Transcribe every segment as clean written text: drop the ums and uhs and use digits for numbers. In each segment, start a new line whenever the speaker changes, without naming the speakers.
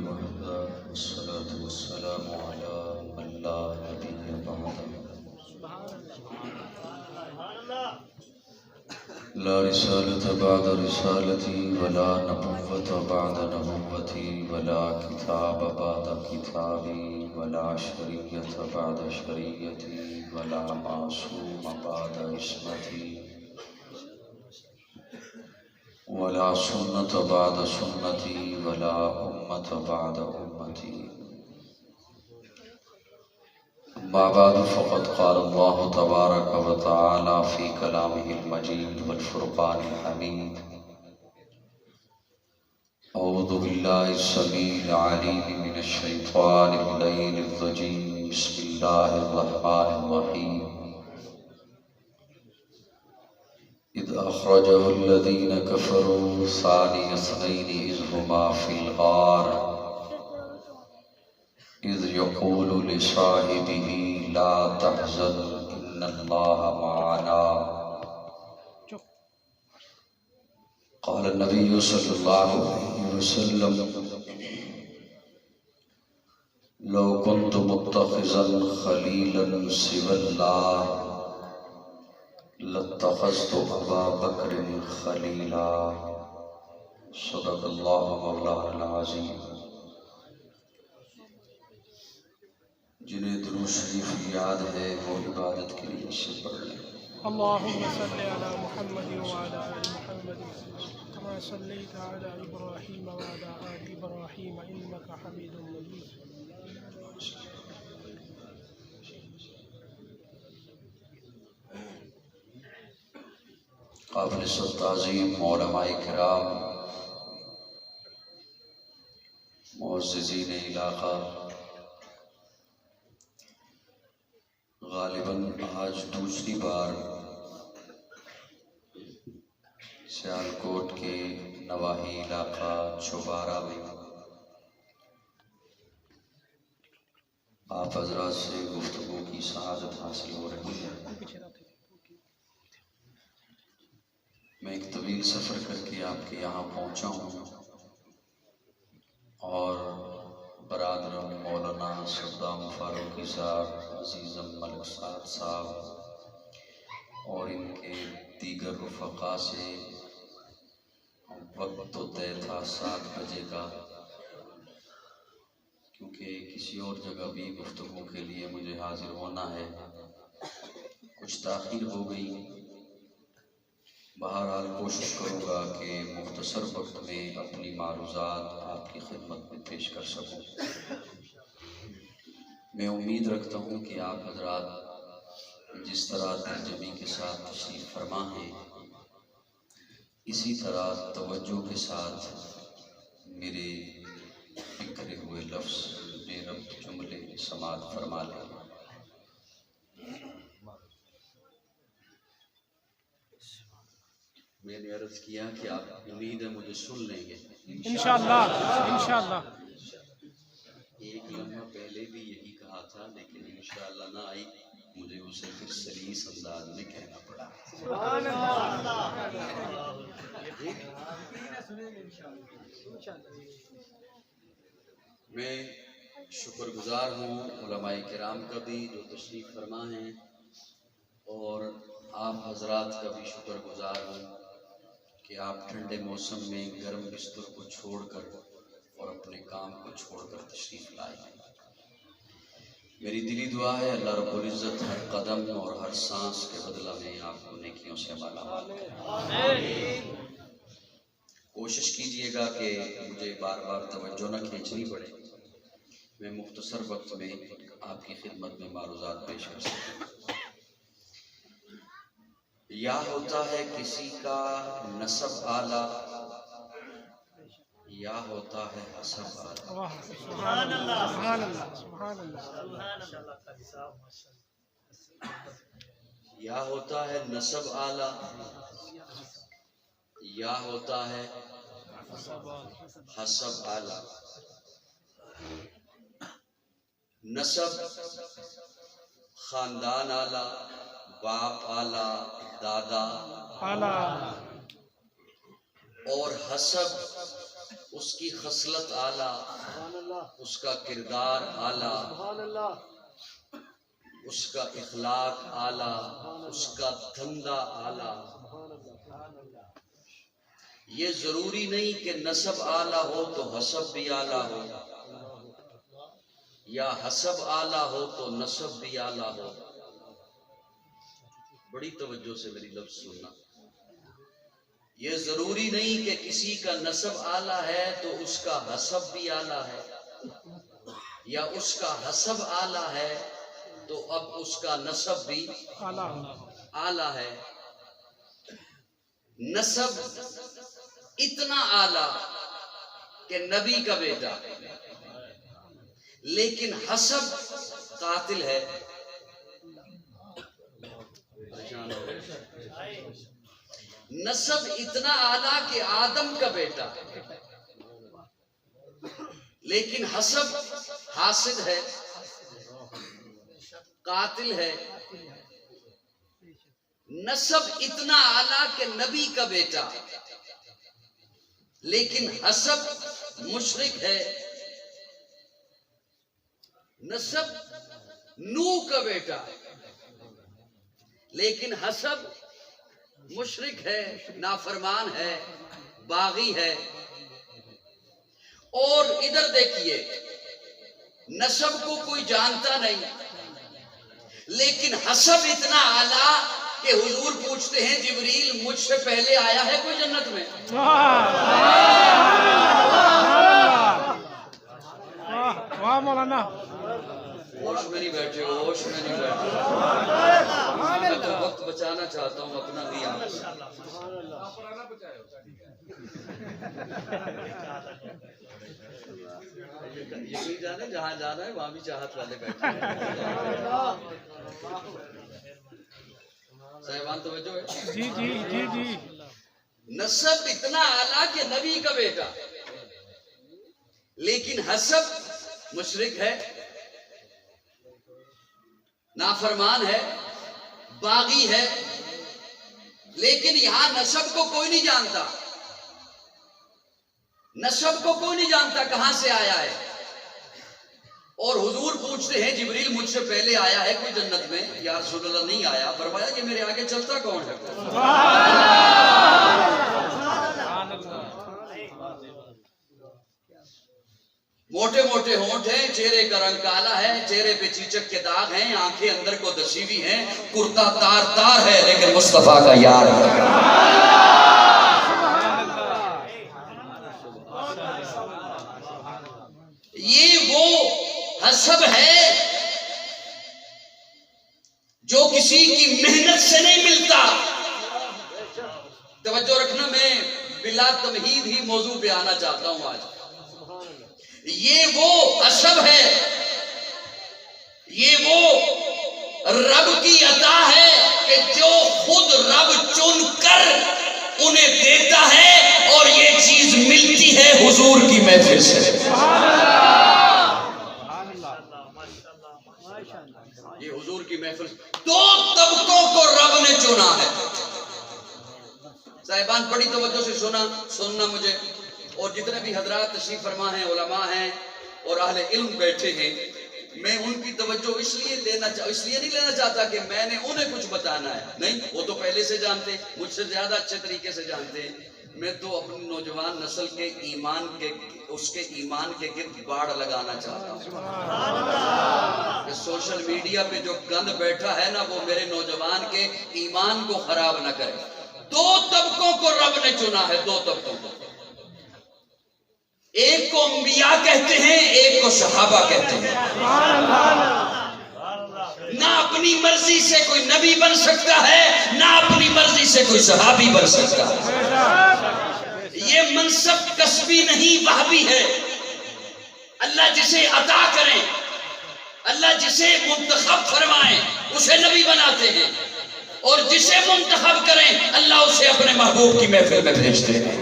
وحده والصلاة والسلام على من لا نبي بعده لا رسالة بعد رسالتي ولا نبوة بعد نبوتي ولا كتاب بعد كتابي ولا شريعة بعد شريعتي ولا معصوم بعد عصمتي ولا سنة بعد سنتي ولا أمة بعد أمتي أما بعد فقد قال الله تبارك وتعالى في كلامه المجيد والفرقان الحميد أعوذ بالله السميع العليم من الشيطان اللعين الرجيم بسم الله الرحمن الرحيم إذ أخرجه الذين كفروا ثاني اثنين إذ هما في الغار إذ يقول لصاحبه لا تحزن إن الله معنا قال النبي صلى الله عليه وسلم لو كنت متخذا خليلا سوى الله لاتخذت أبا بكر خليلا صدق الله مولانا العظيم جنہیں درود شریف یاد ہے وہ عبادت کے لیے اس سے پڑھ لیں
اللهم صل على محمد وعلى آل محمد كما صليت على إبراهيم وعلى آل إبراهيم إنك حميد مجيد
قابل تعظیم علماء کرام معززین علاقہ غالباً آج دوسری بار سیالکوٹ کے نواحی علاقہ چوبارہ میں آپ حضرات سے گفتگو کی سعادت حاصل ہو رہی ہے میں ایک طویل سفر کر کے آپ کے یہاں پہنچا ہوں اور برادرم مولانا صدام فاروقی صاحب عزیزم ملک سعد صاحب اور ان کے دیگر رفقا سے وقت تو طے تھا 7 بجے کا کیونکہ کسی اور جگہ بھی گفتگو کے لیے مجھے حاضر ہونا ہے کچھ تاخیر ہو گئی بہرحال کوشش کروں گا کہ مختصر وقت میں اپنی معروضات آپ کی خدمت میں پیش کر سکوں میں امید رکھتا ہوں کہ آپ حضرات جس طرح ترجمے کے ساتھ تشریف فرما ہیں اسی طرح توجہ کے ساتھ میرے بکھرے ہوئے لفظ بے ربط جملے سماعت فرما لیں میں نے عرض کیا کہ آپ امید ہے مجھے سن لیں گے
انشاءاللہ انشاءاللہ
ایک لمحہ پہلے بھی یہی کہا تھا لیکن انشاءاللہ نہ آئی مجھے اسے پھر سلیس انداز میں کہنا پڑا
سبحان اللہ
میں شکر گزار ہوں علماء کرام کا بھی جو تشریف فرما ہیں اور آپ حضرات کا بھی شکر گزار ہوں کہ آپ ٹھنڈے موسم میں گرم بستر کو چھوڑ کر اور اپنے کام کو چھوڑ کر تشریف لائے ہیں میری دلی دعا ہے اللہ رب العزت ہر قدم اور ہر سانس کے بدلہ میں آپ کو نیکیوں سے مالا مال کرے کوشش کیجئے گا کہ مجھے بار بار توجہ نہ کھینچنی پڑے میں مختصر وقت میں آپ کی خدمت میں معروضات پیش کر سکوں یا ہوتا ہے کسی کا نسب اعلیٰ یا ہوتا ہے حسب اعلیٰ
سبحان اللہ سبحان اللہ سبحان اللہ
یا ہوتا ہے نسب اعلیٰ یا ہوتا ہے حسب اعلیٰ نسب خاندان اعلیٰ باپ اعلیٰ دادا
اعلیٰ
اور حسب اس کی خصلت اعلیٰ، اس کا کردار اعلیٰ، اس کا اخلاق اعلیٰ، اس کا دھندا اعلیٰ۔ یہ ضروری نہیں کہ نسب اعلیٰ ہو تو حسب بھی اعلیٰ ہو، یا حسب اعلیٰ ہو تو نسب بھی اعلیٰ ہو۔ بڑی توجہ سے میری لفظ سننا۔ یہ ضروری نہیں کہ کسی کا نسب اعلیٰ ہے تو اس کا حسب بھی اعلیٰ ہے، یا اس کا حسب اعلیٰ ہے تو اب اس کا نسب بھی اعلیٰ ہے۔ نسب اتنا اعلیٰ کہ نبی کا بیٹا، لیکن حسب قاتل ہے۔ نسب اتنا اعلیٰ کہ آدم کا بیٹا، لیکن حسب حاسد ہے، قاتل ہے۔ نسب اتنا اعلیٰ کہ نبی کا بیٹا، لیکن حسب مشرک ہے۔ نسب نوح کا بیٹا، لیکن حسب مشرک ہے، نافرمان ہے، باغی ہے۔ اور ادھر دیکھیے، نسب کو کوئی جانتا نہیں، لیکن حسب اتنا اعلیٰ کہ حضور پوچھتے ہیں جبریل مجھ سے پہلے آیا ہے کوئی جنت میں؟
واہ مولانا،
ہوش میں نہیں بیٹھے، ہوش میں نہیں بیٹھے۔ میں تو وقت بچانا چاہتا ہوں اپنا بھی آپ سے۔ یہی جانے جہاں جانا ہے وہاں بھی چاہت والے بیٹھے ہیں۔ صاحبان توجہ ہے؟
جی جی جی جی۔
نسب اتنا اعلیٰ کہ نبی کا بیٹا، لیکن حسب مشرک ہے، نافرمان ہے، باغی ہے۔ لیکن یہاں نسب کو کوئی نہیں جانتا، نسب کو کوئی نہیں جانتا کہاں سے آیا ہے۔ اور حضور پوچھتے ہیں جبریل مجھ سے پہلے آیا ہے کوئی جنت میں؟ یا رسول اللہ نہیں آیا۔ فرمایا کہ میرے آگے چلتا کون ہے؟ موٹے موٹے ہونٹ ہیں، چہرے کا رنگ کالا ہے، چہرے پہ چیچک کے داغ ہیں، آنکھیں اندر کو دسی ہوئی ہیں، کرتا تار تار ہے، لیکن مصطفیٰ کا یار ہے۔ یہ وہ حسب ہے جو کسی کی محنت سے نہیں ملتا۔ توجہ رکھنا، میں بلا تمہید ہی موضوع پہ آنا چاہتا ہوں آج۔ یہ وہ حسب ہے، یہ وہ رب کی عطا ہے کہ جو خود رب چن کر انہیں دیتا ہے، اور یہ چیز ملتی ہے حضور کی محفل سے۔ یہ حضور کی محفل سے دو طبقوں کو رب نے چنا ہے۔ صاحبان بڑی توجہ سے سننا مجھے، اور جتنے بھی حضرات تشریف فرما ہیں، علماء ہیں اور اہل علم بیٹھے ہیں، میں ان کی توجہ اس لیے نہیں لینا چاہتا کہ میں نے انہیں کچھ بتانا ہے، نہیں، وہ تو پہلے سے جانتے، مجھ سے زیادہ اچھے طریقے سے جانتے ہیں۔ میں تو اپنی نوجوان نسل کے اس کے ایمان کے گرد باڑ لگانا چاہتا ہوں کہ سوشل میڈیا پہ جو گند بیٹھا ہے نا، وہ میرے نوجوان کے ایمان کو خراب نہ کرے۔ دو طبقوں کو رب نے چنا ہے، دو طبقوں کو، ایک کو انبیاء کہتے ہیں، ایک کو صحابہ کہتے ہیں۔ نہ اپنی مرضی سے کوئی نبی بن سکتا ہے، نہ اپنی مرضی سے کوئی صحابی بن سکتا ہے۔ یہ منصب کسبی نہیں، وہابی ہے۔ اللہ جسے عطا کریں، اللہ جسے منتخب فرمائیں، اسے نبی بناتے ہیں، اور جسے منتخب کریں اللہ اسے اپنے محبوب کی محفل میں بھیجتے ہیں۔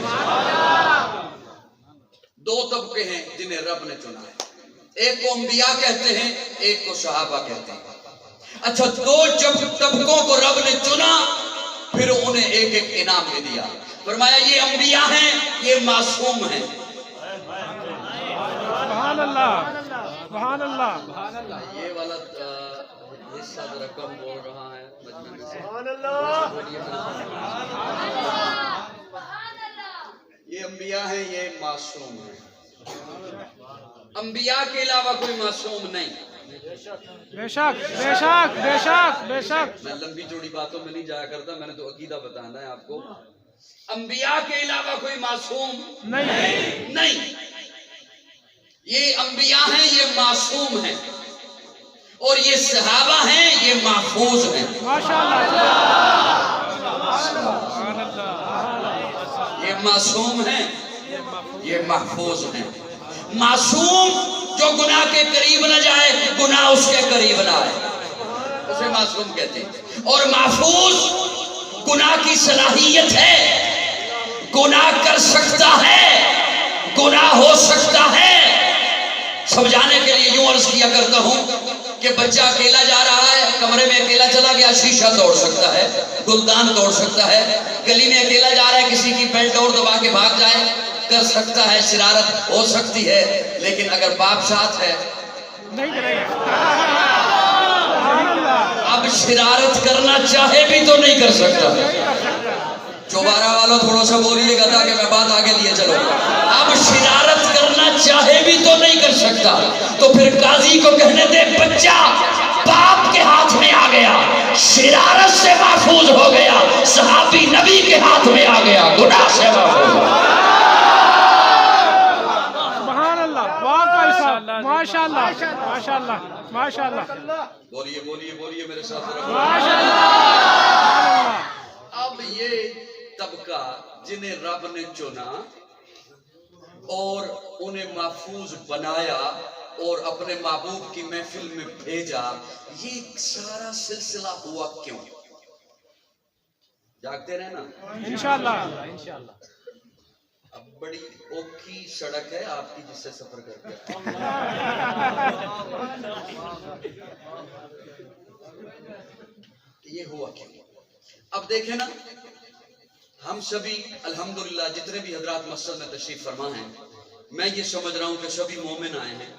دو طبقے ہیں جنہیں رب نے چنا ہے، ایک کو انبیاء کہتے ہیں، ایک کو صحابہ کہتے ہیں۔ اچھا، دو جب طبقوں کو رب نے چنا، پھر انہیں ایک ایک انعام دے دیا۔ فرمایا یہ انبیاء ہیں، یہ معصوم ہیں،
سبحان اللہ
یہ والا حصہ ذرا کم بول رہا ہے مجمع میں سے. یہ انبیاء ہیں، یہ معصوم ہیں. انبیاء کے علاوہ کوئی معصوم نہیں.
بے شک بے شک بے شک بے شک.
میں لمبی چوڑی باتوں میں نہیں جایا کرتا، میں نے تو عقیدہ بتانا ہے آپ کو. انبیاء کے علاوہ کوئی معصوم نہیں. یہ انبیاء ہیں، یہ معصوم ہیں، اور یہ صحابہ ہیں، یہ محفوظ ہیں.
ماشاءاللہ.
یہ معصوم ہیں، یہ محفوظ ہیں. معصوم جو گناہ کے قریب نہ جائے، گناہ اس کے قریب نہ آئے، اسے معصوم کہتے ہیں. اور محفوظ گناہ کی صلاحیت ہے، گناہ کر سکتا ہے، گناہ ہو سکتا ہے. سمجھانے کے لیے یوں عرض کیا کرتا ہوں کہ بچہ اکیلا جا رہا ہے، کمرے میں اکیلا چلا گیا، شیشہ توڑ سکتا ہے، گلدان توڑ سکتا ہے. گلی میں اکیلا جا رہا ہے، کسی کی بیلٹ اور دبا کے بھاگ جائے، کر سکتا ہے، شرارت ہو سکتی ہے. لیکن اگر باپ ساتھ ہے
نہیں کرے گا.
اب شرارت کرنا چاہے بھی تو نہیں کر سکتا. چوبارہ والوں تھوڑا سا بولیے گا تاکہ میں بات آگے لیے چلوں. اب شرارت کرنا چاہے بھی تو نہیں کر سکتا. تو پھر قاضی کو کہنے دے بچہ باپ کے ہاتھ میں آ گیا، شرارت سے محفوظ ہو گیا، صحابی نبی کے ہاتھ میں آ گیا، گناہ سے محفوظ ہو گیا.
سبحان اللہ. واقعی صاحب ماشاءاللہ ماشاءاللہ ماشاءاللہ.
بولیے بولیے بولیے میرے ساتھ ذرا.
ماشاءاللہ.
اب یہ طبقہ جنہیں رب نے چنا اور انہیں محفوظ بنایا اور اپنے محبوب کی محفل میں بھیجا، یہ سارا سلسلہ ہوا کیوں؟ جاگتے رہنا
انشاءاللہ.
اب بڑی اوکھی سڑک ہے آپ کی جس سے سفر کرتے ہیں. یہ ہوا کیوں؟ اب دیکھیں نا، ہم سبھی الحمدللہ جتنے بھی حضرات مسجد میں تشریف فرما ہیں، میں یہ سمجھ رہا ہوں کہ سبھی مومن آئے ہیں.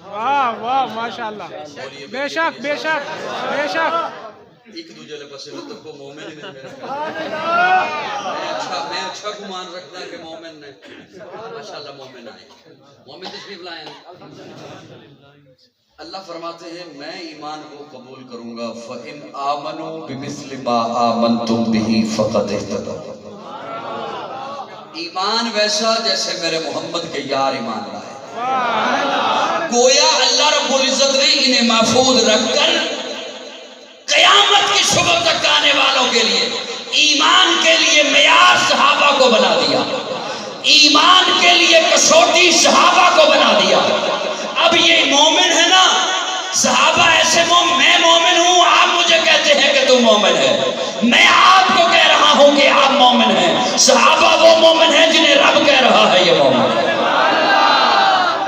واہ واہ ماشاءاللہ. بے شک بے شک بے شک.
ایک دوجہ لے پسے مطلب کو مومن ہی نہیں میرے میں اچھا گمان رکھتا ہے کہ مومن نے ماشاءاللہ مومن آئے، مومن تشریف لائے ہیں. اللہ فرماتے ہیں میں ایمان کو قبول کروں گا. فَإِنْ آمَنُوا بِمِثْلِ مَا آمَنْتُمْ بِهِ فَقَدْ اهْتَدَوْا. ایمان ویسا جیسے میرے محمد کے یار ایمان لائے. گویا اللہ رب العزت نے انہیں محفوظ رکھ کر قیامت کی صبح تک آنے والوں کے لیے ایمان کے لیے معیار صحابہ کو بنا دیا، ایمان کے لیے کسوٹی صحابہ کو بنا دیا. اب یہ مومن ہے نا، صحابہ ایسے مومن، میں مومن ہوں، آپ مجھے کہتے ہیں کہ تم مومن ہے، میں آپ کو کہہ رہا ہوں کہ آپ مومن ہیں. صحابہ وہ مومن ہیں جنہیں رب کہہ رہا ہے یہ مومن ہے.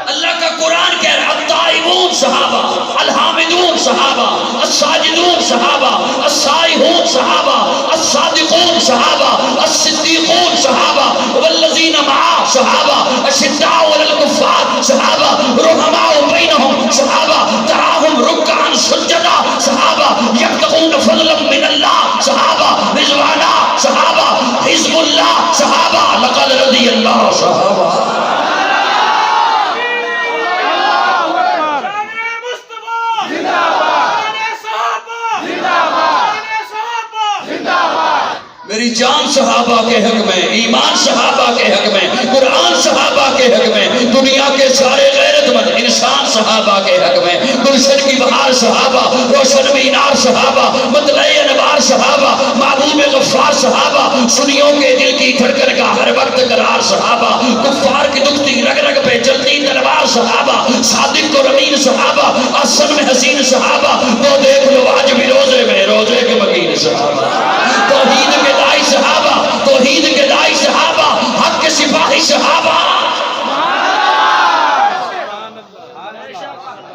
اللہ کا قرآن کہہ رہا ہے الطائبون صحابہ، الحامدون صحابہ، الساجدون صحابہ، السائحون صحابہ، الصادقون صحابہ، الصدیقون صحابہ، والذین معا صحابہ، اشداء علی الکفار صحابہ، رحماء بینہم صحابہ، تراہم رکعا سجدا صحابہ، یبتغون فضلا من اللہ صحابہ، رضوانا صحابہ، حزب اللہ صحابہ، لقد رضی اللہ صحابہ. میری جان صحابہ کے حق میں، ایمان صحابہ کے حق میں، قرآن صحابہ کے حق میں، دنیا کے سارے غیرت مند انسان صحابہ کے حق میں، گلشن کی بہار صحابہ، روشن مینار صحابہ، مطلع انوار صحابہ، محبوب غفار صحابہ، سنیوں کے دل کی دھڑکن کا ہر وقت قرار صحابہ، کفار کی دکھتی رگ رگ پہ چلتی تلوار صحابہ، صادق و امین صحابہ، احسن میں حسین صحابہ، وہ دیکھ لو آج بھی روزے میں روزے کے مکین صحابہ، توحید کے دائی صحابہ، توحید کے دائی صحابہ، حق کے سپاہی صحابہ.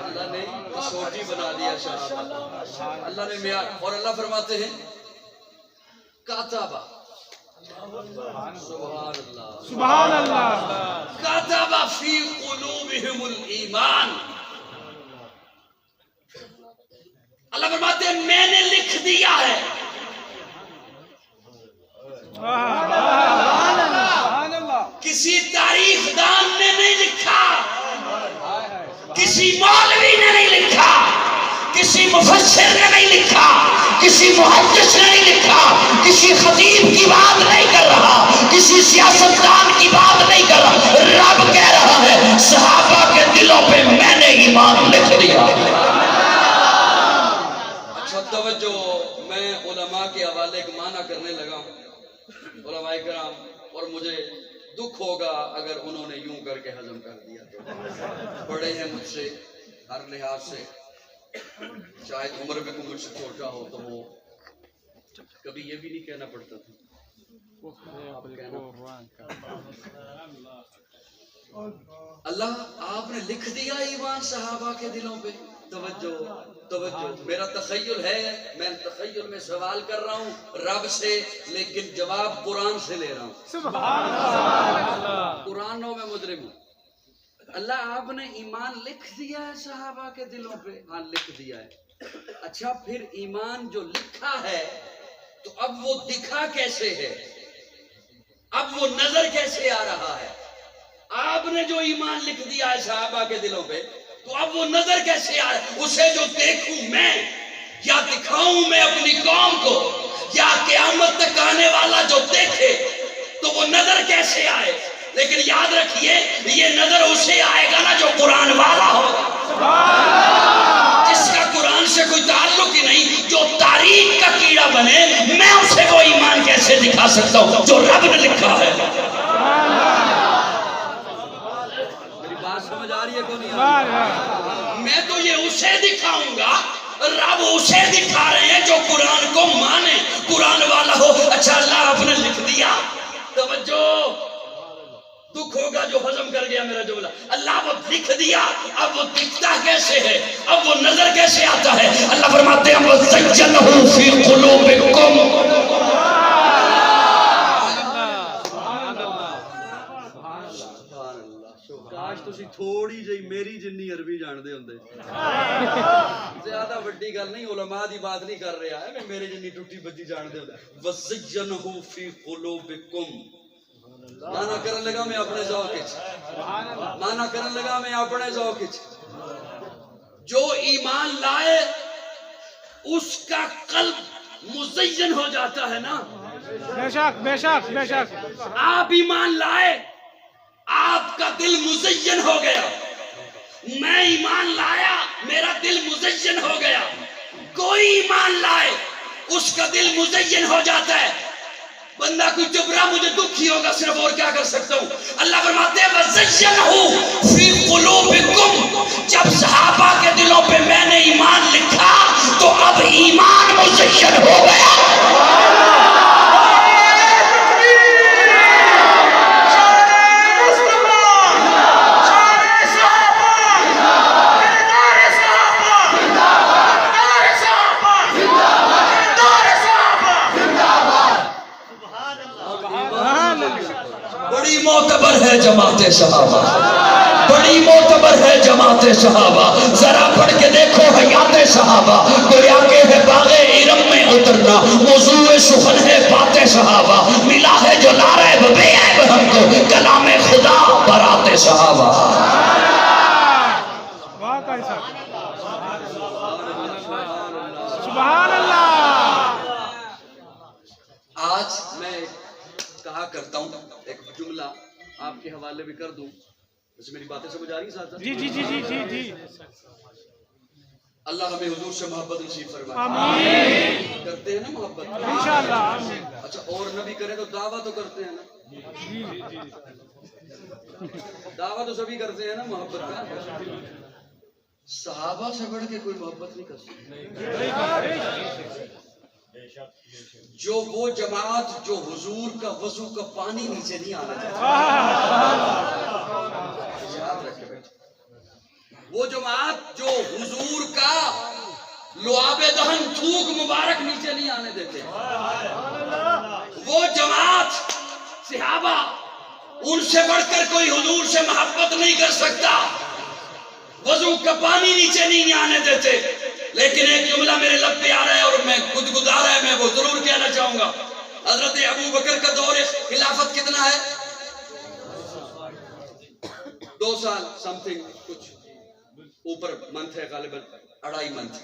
اللہ نے کسوٹی بنا دیا صحابہ، اللہ نے معیار. اور اللہ فرماتے ہیں کاتبہ، سبحان اللہ
سبحان اللہ.
کاتبہ فی قلوبہم الایمان. اللہ فرماتے ہیں میں نے لکھ دیا ہے. کسی تاریخ دان نے نہیں لکھا, کسی مولوی نے نہیں لکھا, کسی مفسر نے نہیں لکھا, کسی محدث نے نہیں لکھا, کسی خطیب کی بات نہیں کر رہا, کسی سیاستدان کی بات نہیں کر رہا. رب کہہ رہا ہے صحابہ کے دلوں پہ میں نے ایمان لکھ دیا. اچھا توجہ, میں علماء کے حوالے کا معنی کرنے لگا ہوں, علماء کرام, اور مجھے دکھ ہوگا اگر انہوں نے یوں کر کے ہضم کر دیا تو. بڑے ہیں مجھ سے ہر لحاظ سے, شاید عمر میں کوئی مجھ سے چھوٹا ہو تو وہ کبھی یہ بھی نہیں کہنا پڑتا تھا. اللہ آپ نے لکھ دیا ایمان صحابہ کے دلوں پہ. توجہ توجہ, میرا تخیل ہے, میں تخیل میں سوال کر رہا ہوں رب سے, لیکن جواب قرآن سے لے رہا ہوں. سبحان اللہ. قرآنوں میں مجرم ہوں. اللہ آپ نے ایمان لکھ دیا ہے صحابہ کے دلوں پہ؟ ہاں لکھ دیا ہے. اچھا پھر ایمان جو لکھا ہے تو اب وہ دکھا کیسے ہے, اب وہ نظر کیسے آ رہا ہے؟ آپ نے جو ایمان لکھ دیا ہے صحابہ کے دلوں پہ تو اب وہ نظر کیسے آ رہا ہے؟ اسے جو دیکھوں میں یا دکھاؤں میں اپنی قوم کو, یا قیامت تک آنے والا جو دیکھے تو وہ نظر کیسے آئے؟ لیکن یاد رکھیے یہ نظر اسے آئے گا نا جو قرآن والا ہوگا, جس کا قرآن سے کوئی تعلق ہی نہیں, جو تاریخ کا کیڑا بنے. میں اسے وہ ایمان کیسے دکھا سکتا ہوں جو رب نے لکھا ہے؟ میری بات سمجھ آ رہی ہے کون نہیں؟ میں تو یہ اسے دکھاؤں گا, رب اسے دکھا رہے ہیں جو قرآن کو مانے, قرآن والا ہو. اچھا اللہ آپ نے لکھ دیا, توجہ, دکھ ہوگا جو ہضم کر گیا میرا جملہ. اللہ وہ لکھ دیا, اب وہ دکھتا کیسے ہے, اب وہ نظر کیسے آتا ہے؟ اللہ فرماتے ہیں وَزَيَّنَهُ فِي قُلُوبِكُمْ. کاش تسی تھوڑی جی میری جنی عربی جان دے ہوندے. زیادہ بڑی گل نہیں, علماء دی بات نہیں کر رہا ہے, میں میرے جنی ٹوٹی بجی جان دے ہوندے. وَزَيَّنَهُ فِي قُلُوبِكُمْ. مانا کرن لگا میں اپنے ذوق وچ, مانا کرن لگا میں اپنے ذوق وچ. جو ایمان لائے اس کا قلب مزین ہو جاتا ہے نا.
بے شک بے شک بے شک.
آپ ایمان لائے, آپ کا دل مزین ہو گیا. میں ایمان لایا, میرا دل مزین ہو گیا. کوئی ایمان لائے اس کا دل مزین ہو جاتا ہے. بندہ کوئی چپ رہا, مجھے دکھ ہی ہوگا صرف, اور کیا کر سکتا ہوں. اللہ فرماتے ہیں وَزَيَّنَهُ فِي قُلُوبِكُمْ. جب صحابہ کے دلوں پہ میں نے ایمان لکھا تو اب ایمان مزین ہو گیا. بڑی معتبر ہے جماعت صحابہ, بڑی معتبر ہے جماعت صحابہ. ذرا پڑھ کے دیکھو حیات صحابہ. گویا کہ ہے باغ ارم میں اترنا, موضوع سخن ہے بات صحابہ. ملا ہے جو لارے بے عیب ہم کو, کلام خدا برات صحابہ.
سبحان اللہ.
آج میں کہا کرتا ہوں, ایک جملہ آپ کے حوالے بھی کر دوں, ویسے میری باتیں سمجھ آ رہی ہیں ساتھ؟
جی جی جی جی جی جی.
اللہ ہمیں حضور سے محبت نصیب فرمائے.
آمین.
کرتے ہیں نا محبت
انشاءاللہ.
اچھا اور نبی کرے تو دعویٰ تو کرتے ہیں نا, دعویٰ تو سبھی کرتے ہیں نا محبت کا. صحابہ سے بڑھ کے کوئی محبت نہیں کر سکتا. جو وہ جماعت جو حضور کا وضو کا پانی نیچے نہیں آنا چاہتی, یاد رکھے بیٹھے, وہ جماعت جو حضور کا لعاب دہن تھوک مبارک نیچے نہیں آنے دیتے, وہ جماعت صحابہ, ان سے بڑھ کر کوئی حضور سے محبت نہیں کر سکتا. وضو کا پانی نیچے نہیں آنے دیتے. لیکن ایک جملہ میرے لب پہ آ رہا ہے اور میں گدگدا رہا ہے، میں وہ ضرور کہنا چاہوں گا. حضرت ابو بکر کا دور خلافت کتنا ہے؟ 2 سال سم تھنگ، کچھ اوپر منتھ ہے، غالباً 2.5 منتھ.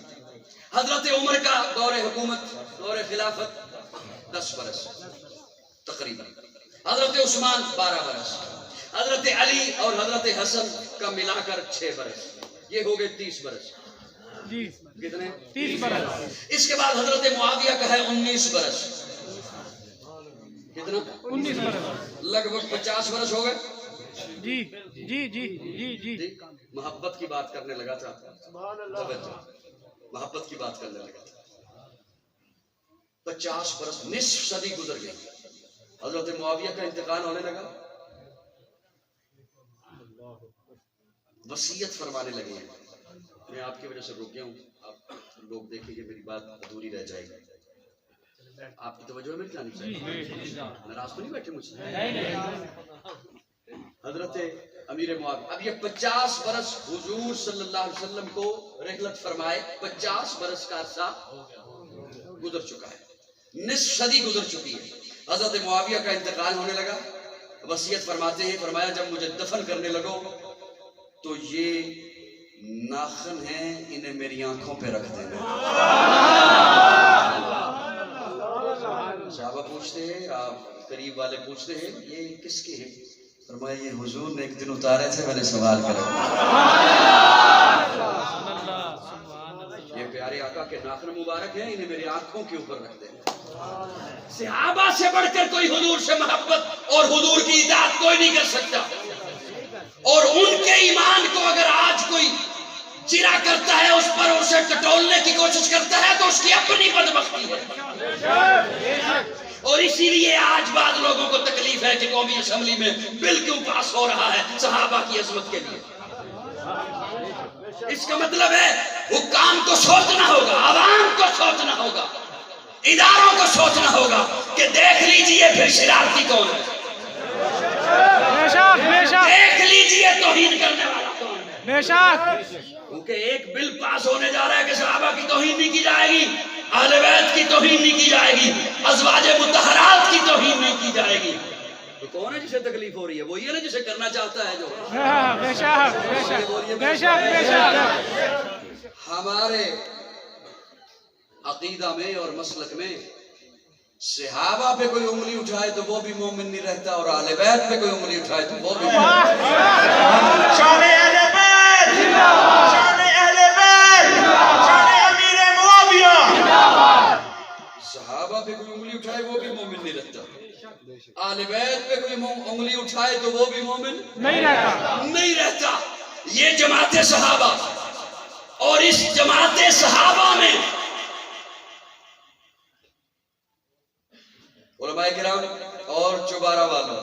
حضرت عمر کا دور حکومت، دور خلافت 10 برس تقریباً. حضرت عثمان 12 برس. حضرت علی اور حضرت حسن کا ملا کر 6 برس. یہ ہو گئے 30 برس.
جی
کتنے؟
30 برس.
اس کے بعد حضرت معاویہ کا ہے 19 برس. کتنا؟
19 برس.
لگ بھگ 50 برس ہو گئے.
جی جی جی جی جی.
محبت کی بات کرنے لگا تھا، محبت کی بات کرنے لگا تھا. 50 برس، نصف صدی گزر گئی. حضرت معاویہ کا انتقال ہونے لگا، وصیت فرمانے لگے ہیں. میں آپ کی وجہ سے رک گیا ہوں، آپ لوگ دیکھیں گے میری بات ادھوری رہ جائے گی. آپ کی توجہ ہے میری جانب سے؟ ناراض تو نہیں بیٹھے مجھ سے؟ حضرت امیر معاویہ، اب یہ 50 برس حضور صلی اللہ علیہ وسلم کو رحلت فرمائے، 50 برس کا عرصہ گزر چکا ہے، نصف صدی گزر چکی ہے. حضرت معاویہ کا انتقال ہونے لگا. وصیت فرماتے ہیں، فرمایا جب مجھے دفن کرنے لگو تو یہ ناخن ہیں، انہیں میری آنکھوں پہ رکھ دینا. صحابہ پوچھتے ہیں، آپ قریب والے پوچھتے ہیں یہ کس کے ہیں؟ فرمایا یہ حضور نے ایک دن اتارے تھے، میں نے سوال کرا. یہ پیارے آقا کے ناخن مبارک ہیں، انہیں میری آنکھوں کے اوپر رکھ دینا. صحابہ سے بڑھ کر کوئی حضور سے محبت اور حضور کی اطاعت کوئی نہیں کر سکتا. اور ان کے ایمان کو اگر آج کوئی چرا کرتا ہے، اس پر اسے ٹٹولنے کی کوشش کرتا ہے، تو اس کی اپنی بدبختی ہے. اور اسی لیے آج بعض لوگوں کو تکلیف ہے کہ قومی اسمبلی میں بل کیوں پاس ہو رہا ہے صحابہ کی عظمت کے لیے. اس کا مطلب ہے حکام کو سوچنا ہوگا، عوام کو سوچنا ہوگا، اداروں کو سوچنا ہوگا کہ دیکھ لیجئے پھر شرارتی کون ہے، دیکھ لیجئے توہین کرنے والا کون ہے.
بے شک.
کیونکہ ایک بل پاس ہونے جا رہا ہے کہ صحابہ کی توہین نہیں کی جائے گی، اہل بیت کی توہین نہیں کی جائے گی، ازواج مطہرات کی توہین نہیں کی جائے گی. تو کون ہے جسے تکلیف ہو رہی ہے؟ وہی ہے نا جسے کرنا چاہتا ہے جو.
بے شک بے شک بے شک بے شک.
ہمارے عقیدہ میں اور مسلک میں صحابہ پہ کوئی انگلی اٹھائے تو وہ بھی مومن نہیں رہتا، اور اہل بیت پہ کوئی انگلی اٹھائے تو وہ بھی
شان اہل بیت، شان اہل بیت، شان امیر معاویہ.
صحابہ پہ کوئی انگلی اٹھائے وہ بھی مومن نہیں رہتا، اہل بیت پہ کوئی انگلی اٹھائے تو وہ بھی مومن نہیں رہتا. یہ جماعت صحابہ، اور اس جماعت صحابہ میں علماء کرام اور چوبارہ والوں،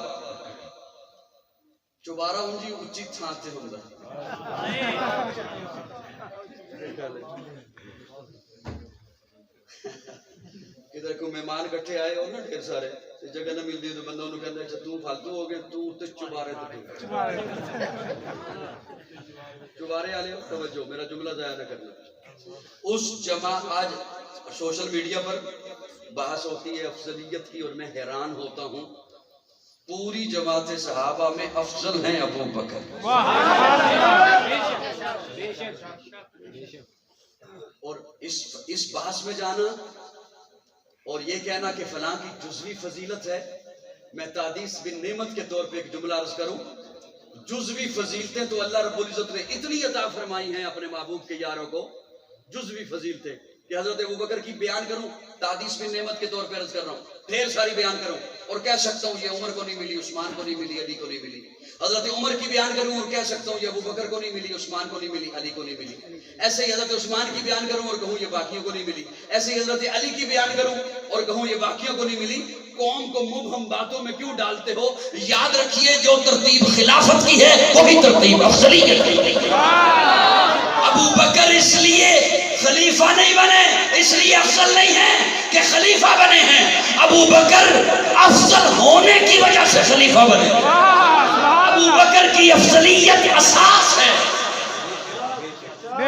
چوبارہ انجی اچھی تھانتے ہوں گا. ادھر کو مہمان کٹھے آئے ہو نا ڈھیر سارے، جگہ نہ مل دی تو بندہ انہوں کہتا ہے اچھا تو فالتو ہو گئے، تو تے چوبارے تو چوبارے آلے ہو. توجہ، میرا جملہ ضائع نہ کرنا. اس جماعت، آج سوشل میڈیا پر بحث ہوتی ہے افضلیت کی، اور میں حیران ہوتا ہوں. پوری جماعت صحابہ میں افضل ہیں ابو بکر. اور اس بحث میں جانا اور یہ کہنا کہ فلاں کی جزوی فضیلت ہے، میں تعدیث بن نعمت کے طور پہ ایک جملہ عرض کروں. جزوی فضیلتیں تو اللہ رب العزت نے اتنی عطا فرمائی ہیں اپنے محبوب کے یاروں کو، جزوی فضیلتیں کہ حضرت ابو بکر کی بیان کروں، تعدیث بن نعمت کے طور پہ عرض کر رہا ہوں، ڈھیر ساری بیان کروں اور کہہ سکتا ہوں یہ عمر کو نہیں ملی، عثمان کو نہیں ملی، علی کو نہیں ملی. حضرت عمر کی بیان کروں اور کہہ سکتا ہوں یہ ابو بکر کو نہیں ملی، عثمان کو نہیں ملی، علی کو نہیں ملی. ایسے ہی حضرت عثمان کی بیان کروں اور کہوں یہ باقیوں کو نہیں ملی. ایسے ہی حضرت علی کی بیان کروں اور کہوں یہ باقیوں کو نہیں ملی. قوم کو مبہم باتوں میں کیوں ڈالتے ہو؟ یاد رکھیے جو ترتیب خلافت کی ہے وہی ترتیب افضلیت کی ہے. ابو بکر اس لیے خلیفہ نہیں بنے، اس لیے افضل نہیں ہیں کہ خلیفہ بنے ہیں. ابو بکر افضل ہونے کی وجہ سے خلیفہ بنے. ابو بکر کی افضلیت اساس ہے.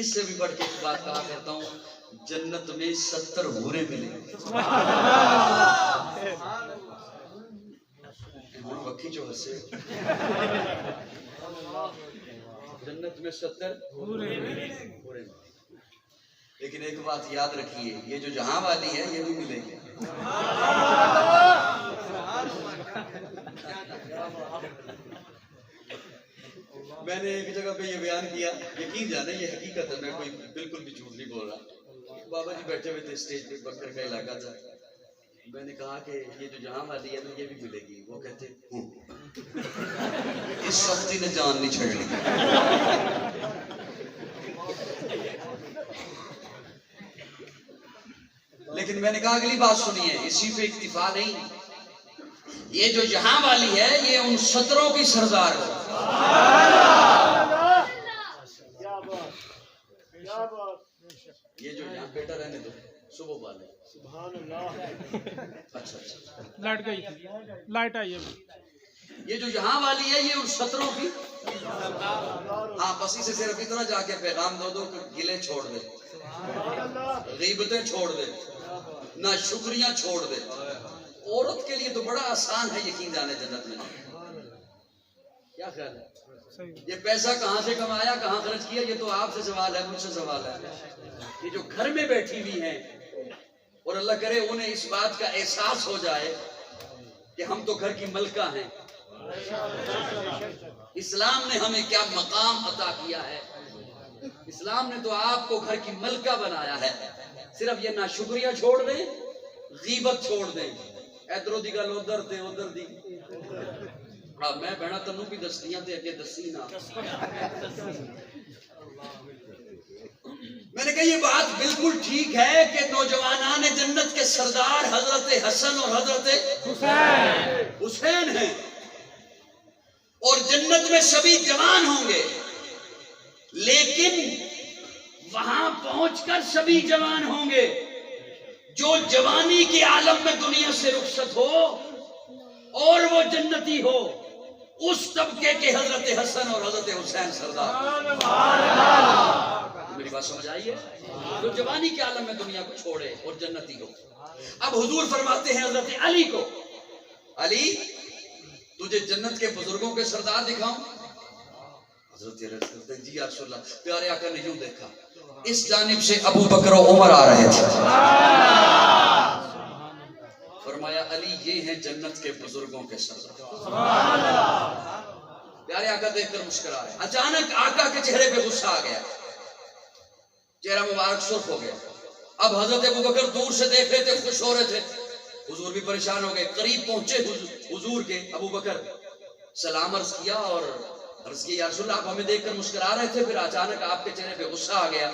اس سے بھی بڑھ کے ایک بات کہا کرتا ہوں، جنت میں 70 حوریں ملیں گے. وکی جو ہنسے جنت میں 70 حوریں ملیں گے. لیکن ایک بات یاد رکھیے، یہ جو جہاں والی ہے یہ بھی ملے گی. میں نے ایک جگہ پہ یہ بیان کیا، یقین جانے یہ حقیقت ہے، میں کوئی بالکل بھی جھوٹ نہیں بول رہا. بابا جی بیٹھے ہوئے تھے اسٹیج پہ، بکر کا علاقہ تھا. میں نے کہا کہ یہ جو جہاں والی ہے نا یہ بھی ملے گی. وہ کہتے ہوں. اس سختی نے جان نہیں چھڑ لی. لیکن میں نے کہا اگلی بات سنیے، اسی پہ اکتفا نہیں، یہ جو یہاں والی ہے یہ ان 17 کی سردار ہے. یہ جو یہاں بیٹا رہنے دو صبح والے. اچھا
لائٹ گئی تھی، لائٹ آئی ہے.
یہ جو یہاں والی ہے یہ ان 17 کی. ہاں بس اسے صرف اتنا جا کے پیغام دو کہ گلے چھوڑ دے، غیبتیں چھوڑ دے، نہ شکریاں چھوڑ دے. عورت کے لیے تو بڑا آسان ہے یقین جانے جنت میں. کیا خیال ہے؟ یہ پیسہ کہاں سے کمایا، کہاں خرچ کیا، یہ تو آپ سے سوال ہے، مجھ سے سوال ہے. یہ جو گھر میں بیٹھی ہوئی ہیں اور اللہ کرے انہیں اس بات کا احساس ہو جائے کہ ہم تو گھر کی ملکہ ہیں. اسلام نے ہمیں کیا مقام عطا کیا ہے. اسلام نے تو آپ کو گھر کی ملکہ بنایا ہے. صرف یہ نہ شکریہ چھوڑ دیں، غیبت چھوڑ دیں. ادھر دی گل ادھر تے ادھر دی. میں بہنا تنوں بھی دستیاں تے اگے دسی نہ. میں نے کہا یہ بات بالکل ٹھیک ہے کہ نوجوانان جنت کے سردار حضرت حسن اور حضرت حسین ہیں، اور جنت میں سبھی جوان ہوں گے. لیکن وہاں پہنچ کر سبھی جوان ہوں گے. جو جوانی کے عالم میں دنیا سے رخصت ہو اور وہ جنتی ہو، اس طبقے کے حضرت حسن اور حضرت حسین سردار. میری بات سمجھ آئی ہے؟ جو جوانی کے عالم میں دنیا کو چھوڑے اور جنتی ہو. اب حضور فرماتے ہیں حضرت علی کو، علی تجھے جنت کے بزرگوں کے سردار دکھاؤں؟ حضرت علی جی یا رسول اللہ. پیارے آقا نے یوں دیکھا، اس جانب سے ابو بکر و عمر آ رہے تھے. فرمایا علی یہ ہیں جنت کے بزرگوں کے سردار. پیارے آقا دیکھ کر مسکرائے. اچانک آقا کے چہرے پہ غصہ آ گیا، چہرہ مبارک سرخ ہو گیا. اب حضرت ابو بکر دور سے دیکھ رہے تھے، خوش ہو رہے تھے. حضور بھی پریشان ہو گئے. قریب پہنچے حضور کے ابو بکر، سلام عرض کیا اور عرض کیا یا رسول اللہ آپ ہمیں دیکھ کر مسکرا رہے تھے، پھر اچانک آپ کے چہرے پہ غصہ آ گیا،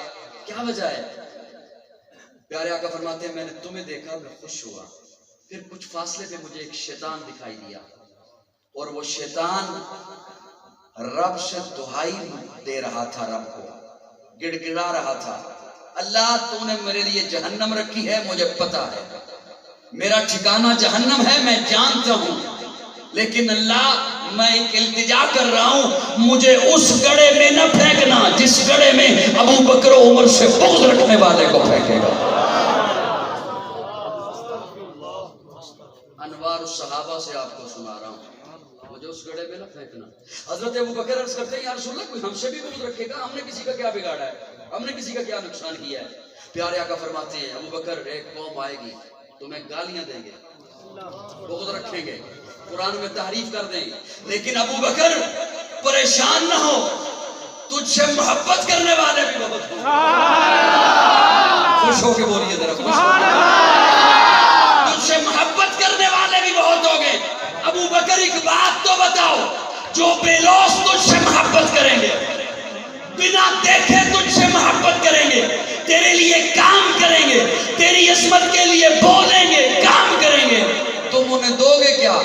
کیا وجہ ہے؟ پیارے آقا فرماتے ہیں میں نے تمہیں دیکھا میں خوش ہوا. پھر کچھ فاصلے پہ مجھے ایک شیطان دکھائی دیا، اور وہ شیطان رب سے دعائی دے رہا تھا، رب کو گڑ گڑا رہا تھا. اللہ تو نے میرے لیے جہنم رکھی ہے، مجھے پتا ہے میرا ٹھکانہ جہنم ہے، میں جانتا ہوں. لیکن اللہ میں ایک التجا کر رہا ہوں، مجھے اس گڑھے میں نہ پھینکنا جس گڑھے میں ابو بکر و عمر سے بغض رکھنے والے کو پھینکے گا. انوار الصحابہ سے آپ کو سنا رہا ہوں، مجھے اس گڑھے میں نہ پھینکنا. حضرت ابو بکر عرض کرتے ہیں یا رسول اللہ کوئی ہم سے بھی بغض رکھے گا؟ ہم نے کسی کا کیا بگاڑا ہے، ہم نے کسی کا کیا نقصان کیا ہے؟ پیارے آقا فرماتے ہیں ابو بکر ایک قوم آئے گی تمہیں گالیاں دیں گے، بغض رکھیں گے، قرآن میں تحریف کر دیں گے، لیکن ابو بکر پریشان نہ ہو، تجھ سے محبت کرنے والے بھی بہت ہوں. خوش ہو کے بولیے ذرا، خوش ہو. تجھ سے محبت کرنے والے بھی بہت ہو گئے. ابو بکر ایک بات تو بتاؤ، جو بے لوث تجھ سے محبت کریں گے، بنا دیکھے تجھ سے محبت کریں گے، تیرے لیے کام کریں گے، تیری عصمت کے لیے بولیں گے، کام کریں گے، تم انہیں دو گے کیا؟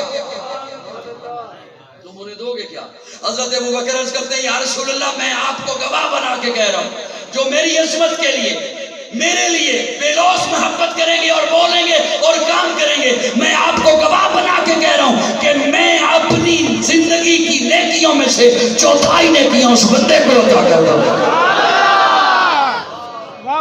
تم انہیں دو گے کیا؟ حضرت ابو بکر عرض کرتے ہیں یا رسول اللہ میں آپ کو گواہ بنا کے کہہ رہا ہوں، جو میری عصمت کے لیے میرے لیے بے لوث محبت کریں گے اور بولیں گے اور کام کریں گے، میں آپ کو گواہ بنا کے کہہ رہا ہوں کہ میں اپنی زندگی کی نیکیوں میں سے چوتھائی نیکیاں اس بندے کو عطا کر دوں گا.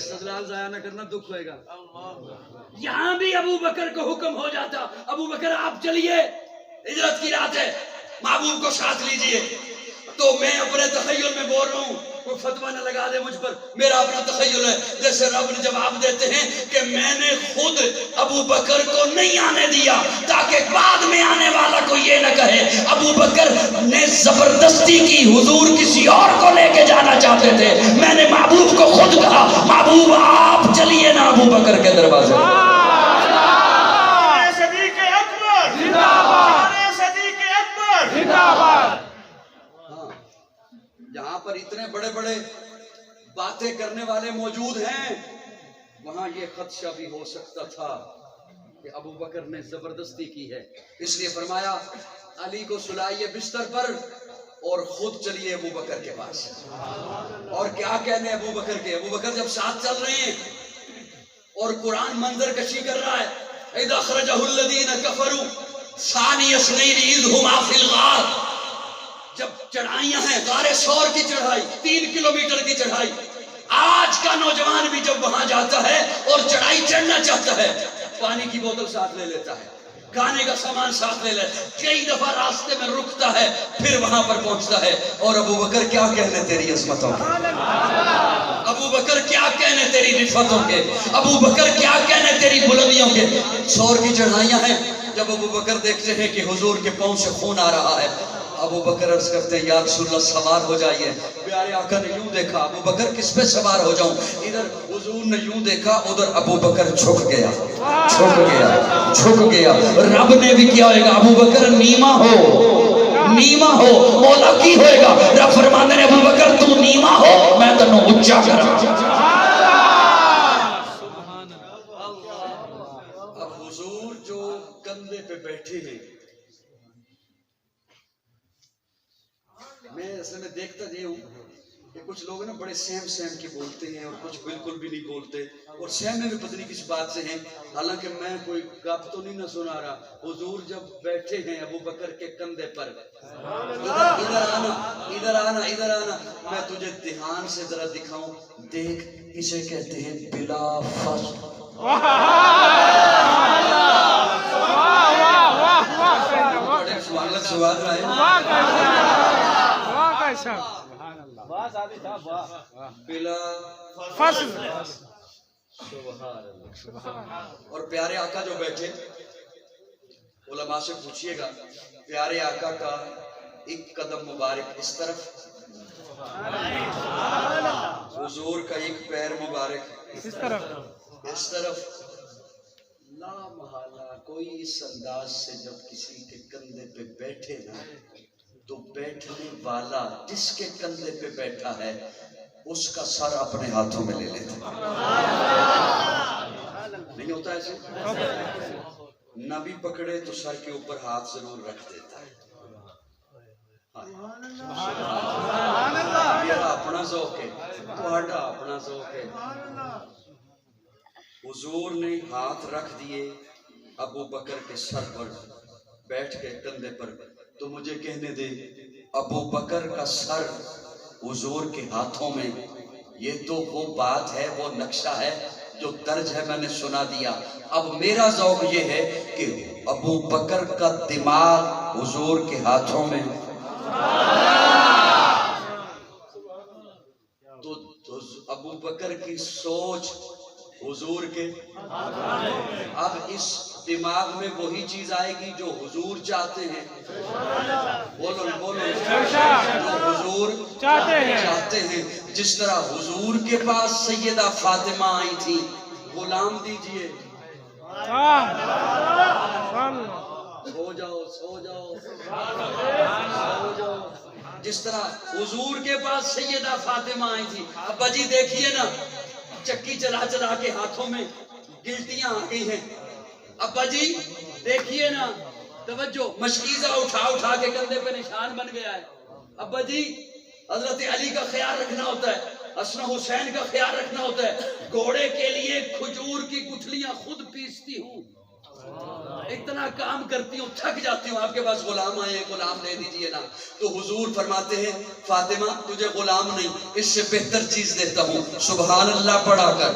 استدلال ضائع نہ کرنا، دکھ ہوئے گا. یہاں بھی ابو بکر کو حکم ہو جاتا، ابو بکر آپ چلیے، ہجرت کی رات ہے، محبوب کو ساتھ لیجئے. تو میں اپنے تخیل میں بول رہا ہوں، کوئی فتویٰ نہ لگا دے مجھ پر، میرا اپنا تخیل ہے. جیسے رب نے جواب دیتے ہیں کہ میں نے خود ابو بکر کو نہیں آنے دیا تاکہ بعد میں آنے والا کو یہ نہ کہے ابو بکر نے زبردستی کی، حضور کسی اور کو لے کے جانا چاہتے تھے. میں نے محبوب کو خود کہا محبوب آپ چلیے نا ابو بکر کے دروازے.
صدیق اکبر زندہ باد، صدیق اکبر زندہ باد.
جہاں پر اتنے بڑے بڑے باتیں کرنے والے موجود ہیں، وہاں یہ خدشہ بھی ہو سکتا تھا کہ ابو بکر نے زبردستی کی ہے. اس لیے فرمایا علی کو سلائیے بستر پر اور خود چلیے ابو بکر کے پاس. اور کیا کہنے ابو بکر کے، ابو بکر جب ساتھ چل رہے ہیں اور قرآن منظر کشی کر رہا ہے، اذ اخرجہ الذین کفروا ثانی اثنین اذ ہما فی الغار. جب چڑھائیاں ہیں، غار ثور کی چڑھائی 3 کلومیٹر کی چڑھائی، آج کا نوجوان بھی جب وہاں جاتا ہے اور چڑھائی چڑھنا چاہتا ہے، پانی کی بوتل ساتھ لے لیتا ہے، کھانے کا سامان ساتھ لے لیتا ہے، کئی دفعہ راستے میں رکتا ہے، پھر وہاں پر پہنچتا ہے. اور ابو بکر کیا کہنے تیری عظمتوں کے، ابو بکر کیا کہنے تیری رفتوں کے، ابو بکر کیا کہنے تیری بلندیوں کے. ثور کی چڑھائیاں ہیں، جب ابو بکر دیکھتے ہیں کہ حضور کے پاؤں سے خون آ رہا ہے، ابو بکر عرض کرتے ہیں یا رسول اللہ سوار ہو جائیے. پیارے آقا نے یوں دیکھا، ابو بکر کس پہ سوار ہو جاؤں؟ ادھر حضور نے یوں دیکھا، ادھر ابو بکر جھک گیا، جھک گیا، جھک گیا. رب نے بھی کیا ہوئے گا، ابو بکر نیما ہو، نیما ہو. مولا کی ہوئے گا، رب فرمانے نے ابو بکر تو نیما ہو، میں تنو اچھا کرا. اب حضور جو کندھے پہ بیٹھے ہیں، میں اصل میں دیکھتا یہ ہوں کہ کچھ لوگ نا بڑے سہم سہم کے بولتے ہیں اور کچھ بالکل بھی نہیں بولتے، اور سہم میں بھی پتہ نہیں کس بات سے ہیں. حالانکہ میں کوئی گپ تو نہیں نہ سنا رہا. حضور جب بیٹھے ہیں ابو بکر کے کندھے پر، ادھر آنا، ادھر آنا، ادھر آنا، میں تجھے دھیان سے ذرا دکھاؤں. دیکھ، اسے کہتے ہیں بلا فصل. سوال رہا ہے بلا فصل. اور پیارے آقا جو بیٹھے، علماء سے پوچھئے گا پیارے آقا کا ایک قدم مبارک اس طرف، حضور کا ایک پیر مبارک اس طرف. لا محالہ کوئی اس انداز سے جب کسی کے کندھے پہ بیٹھے نا، تو بیٹھنے والا جس کے کندھے پہ بیٹھا ہے اس کا سر اپنے ہاتھوں میں لے لیتا. نہیں ہوتا ایسے؟ نہ بھی پکڑے تو سر کے اوپر ہاتھ ضرور رکھ دیتا ہے. میرا اپنا ذوق ہے، تہاڈا اپنا ذوق ہے. حضور نے ہاتھ رکھ دیے ابو بکر کے سر پر، بیٹھ کے کندھے پر. تو مجھے کہنے دے، ابو بکر کا سر حضور کے ہاتھوں میں، یہ تو وہ بات ہے، وہ نقشہ ہے جو درج ہے، میں نے سنا دیا. اب میرا ذوق یہ ہے کہ ابو بکر کا دماغ حضور کے ہاتھوں میں، تو ابو بکر کی سوچ حضور کے. اب اس دماغ میں وہی چیز آئے گی جو حضور چاہتے ہیں. بولو بولو، جو حضور چاہتے ہیں. جس طرح حضور کے پاس سیدہ فاطمہ آئی تھی، غلام دیجئے، سو جاؤ سو جاؤ سو جاؤ. جس طرح حضور کے پاس سیدہ فاطمہ آئی تھی. ابا جی دیکھیے نا، چکی چلا چلا کے ہاتھوں میں گلٹیاں آ گئی ہیں. ابا جی دیکھیے نا، توجہ، مشکیزہ اٹھا اٹھا کے کندھے پہ نشان بن گیا ہے. ابا جی حضرت علی کا خیال رکھنا ہوتا ہے، حسن حسین کا خیال رکھنا ہوتا ہے. گھوڑے کے لیے کھجور کی گٹھلیاں خود پیستی ہوں. اتنا کام کرتی ہوں تھک جاتی ہوں، آپ کے پاس غلام آئے ہیں، غلام دے دیجئے نا. تو حضور فرماتے ہیں فاطمہ تجھے غلام نہیں، اس سے بہتر چیز دیتا ہوں. سبحان اللہ پڑھا کر،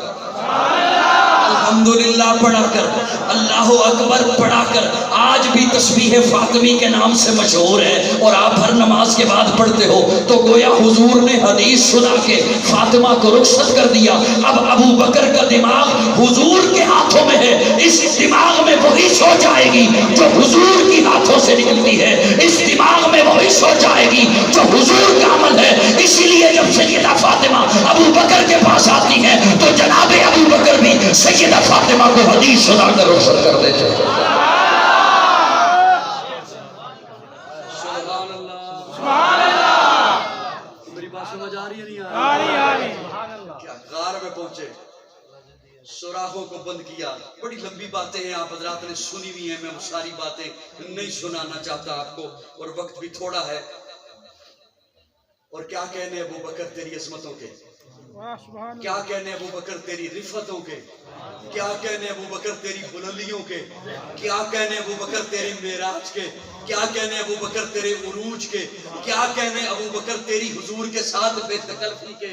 الحمدللہ پڑھا کر، اللہ اکبر پڑھا کر. آج بھی تسبیح فاطمی کے نام سے مشہور ہے اور آپ ہر نماز کے بعد پڑھتے ہو. تو گویا حضور نے حدیث سنا کے فاطمہ کو رخصت کر دیا. اب ابو بکر کا دماغ حضور کے ہاتھوں میں ہے، اس دماغ میں وہی سوچ آئے گی جو حضور کی ہاتھوں سے نکلتی ہے، اس دماغ میں وہی سوچ آئے گی جو حضور کا عمل ہے. اسی لیے جب سیدہ فاطمہ ابو بکر کے پاس آتی ہیں تو جناب ابو بکر بھی سیدہ فاطمہ کو حدیث سنا کر رخصت کر دیتے ہیں. سبحان اللہ. میری بات سمجھ آ رہی ہے نہیں آ رہی؟ کیا غار میں پہنچے، سوراخوں کو بند کیا. بڑی لمبی باتیں ہیں، آپ حضرات نے سنی ہوئی ہیں، میں وہ ساری باتیں نہیں سنانا چاہتا آپ کو، اور وقت بھی تھوڑا ہے. اور کیا کہنے ابو بکر تیری عظمتوں کے، کیا کہنے ابو بکر تیری رفتوں کے، کیا کہنے ابو بکر تیری بلندیوں کے، کیا کہنے ابو بکر تیری معراج کے، کیا کہنے ابو بکر تیرے عروج کے، کیا کہنے ابو بکر تیری حضور کے ساتھ بے تکلفی کے،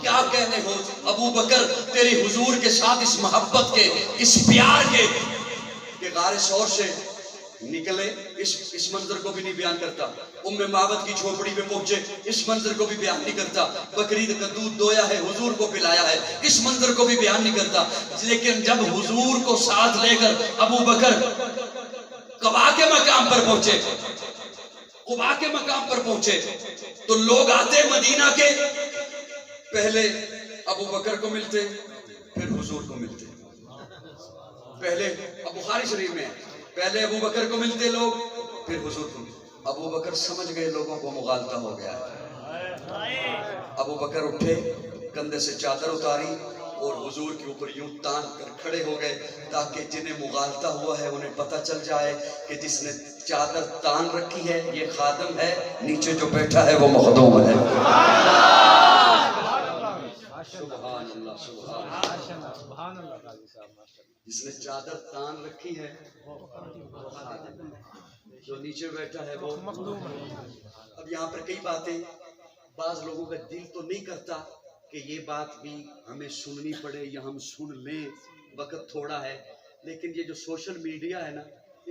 کیا کہنے ہو ابو بکر تیری حضور کے ساتھ اس محبت کے، اس پیار کے. کہ غار ثور سے نکلے، اس منظر کو بھی نہیں بیان کرتا. ام معبد کی جھوپڑی پہ پہنچے، اس منظر کو بھی بیان نہیں کرتا. بکری کا دودھ دویا ہے، حضور کو پلایا ہے، اس منظر کو بھی بیان نہیں کرتا. لیکن جب حضور کو ساتھ لے کر ابو بکر قباء کے مقام پر پہنچے، قباء کے مقام پر پہنچے تو لوگ آتے مدینہ کے، پہلے ابو بکر کو ملتے پھر حضور کو ملتے. پہلے اب بخاری شریف میں پہلے ابو بکر کو ملتے لوگ پھر حضور کو ملتے. ابو بکر سمجھ گئے لوگوں کو مغالطہ ہو گیا ہے. ابو بکر اٹھے، کندھے سے چادر اتاری اور حضور کے اوپر یوں تان کر کھڑے ہو گئے تاکہ جنہیں مغالطہ ہوا ہے انہیں پتہ چل جائے کہ جس نے چادر تان رکھی ہے یہ خادم ہے، نیچے جو بیٹھا ہے وہ مخدوم ہے. سبحان اللہ سبحان اللہ. جس نے چادر تان رکھی ہے وہ خادم ہے، جو نیچے بیٹھا ہے وہ مخدوم ہے. اب یہاں پر کئی باتیں، بعض لوگوں کا دل تو نہیں کرتا کہ یہ بات بھی ہمیں سننی پڑے یا ہم سن لیں، وقت تھوڑا ہے. لیکن یہ جو سوشل میڈیا ہے نا،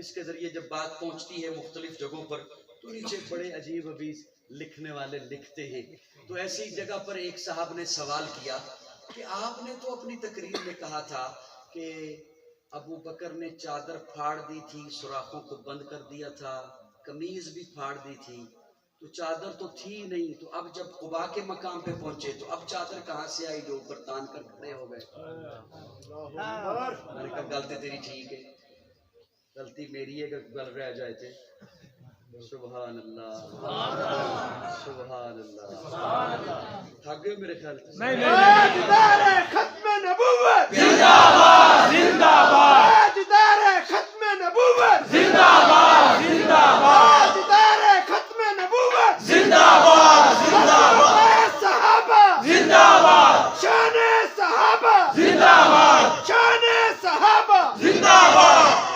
اس کے ذریعے جب بات پہنچتی ہے مختلف جگہوں پر تو نیچے بڑے عجیب عجیب لکھنے والے لکھتے ہیں. تو ایسی جگہ پر ایک صاحب نے سوال کیا کہ آپ نے تو اپنی تقریر میں کہا تھا کہ ابو بکر نے چادر پھاڑ دی تھی، سوراخوں کو بند کر دیا تھا، قمیض بھی پھاڑ دی تھی، تو چادر تو تھی نہیں، تو اب جب قباء کے مقام پہ پہنچے تو اب چادر کہاں سے آئی جو اوپر تان کر کھڑے ہو گئے. میں نے کہا غلطی تیری ٹھیک ہے، غلطی میری ہے کہ گل رہ جائے تھے. سبحان اللہ سبحان اللہ. تھک گئے میرے خیال سے؟
تاجدار ختم نبوت زندہ باد زندہ باد. تاجدار ختم نبوت زندہ باد زندہ باد. تاجدار ختم نبوت زندہ باد زندہ باد. صحابہ زندہ باد. شان صحابہ زندہ باد. شان صحابہ زندہ باد.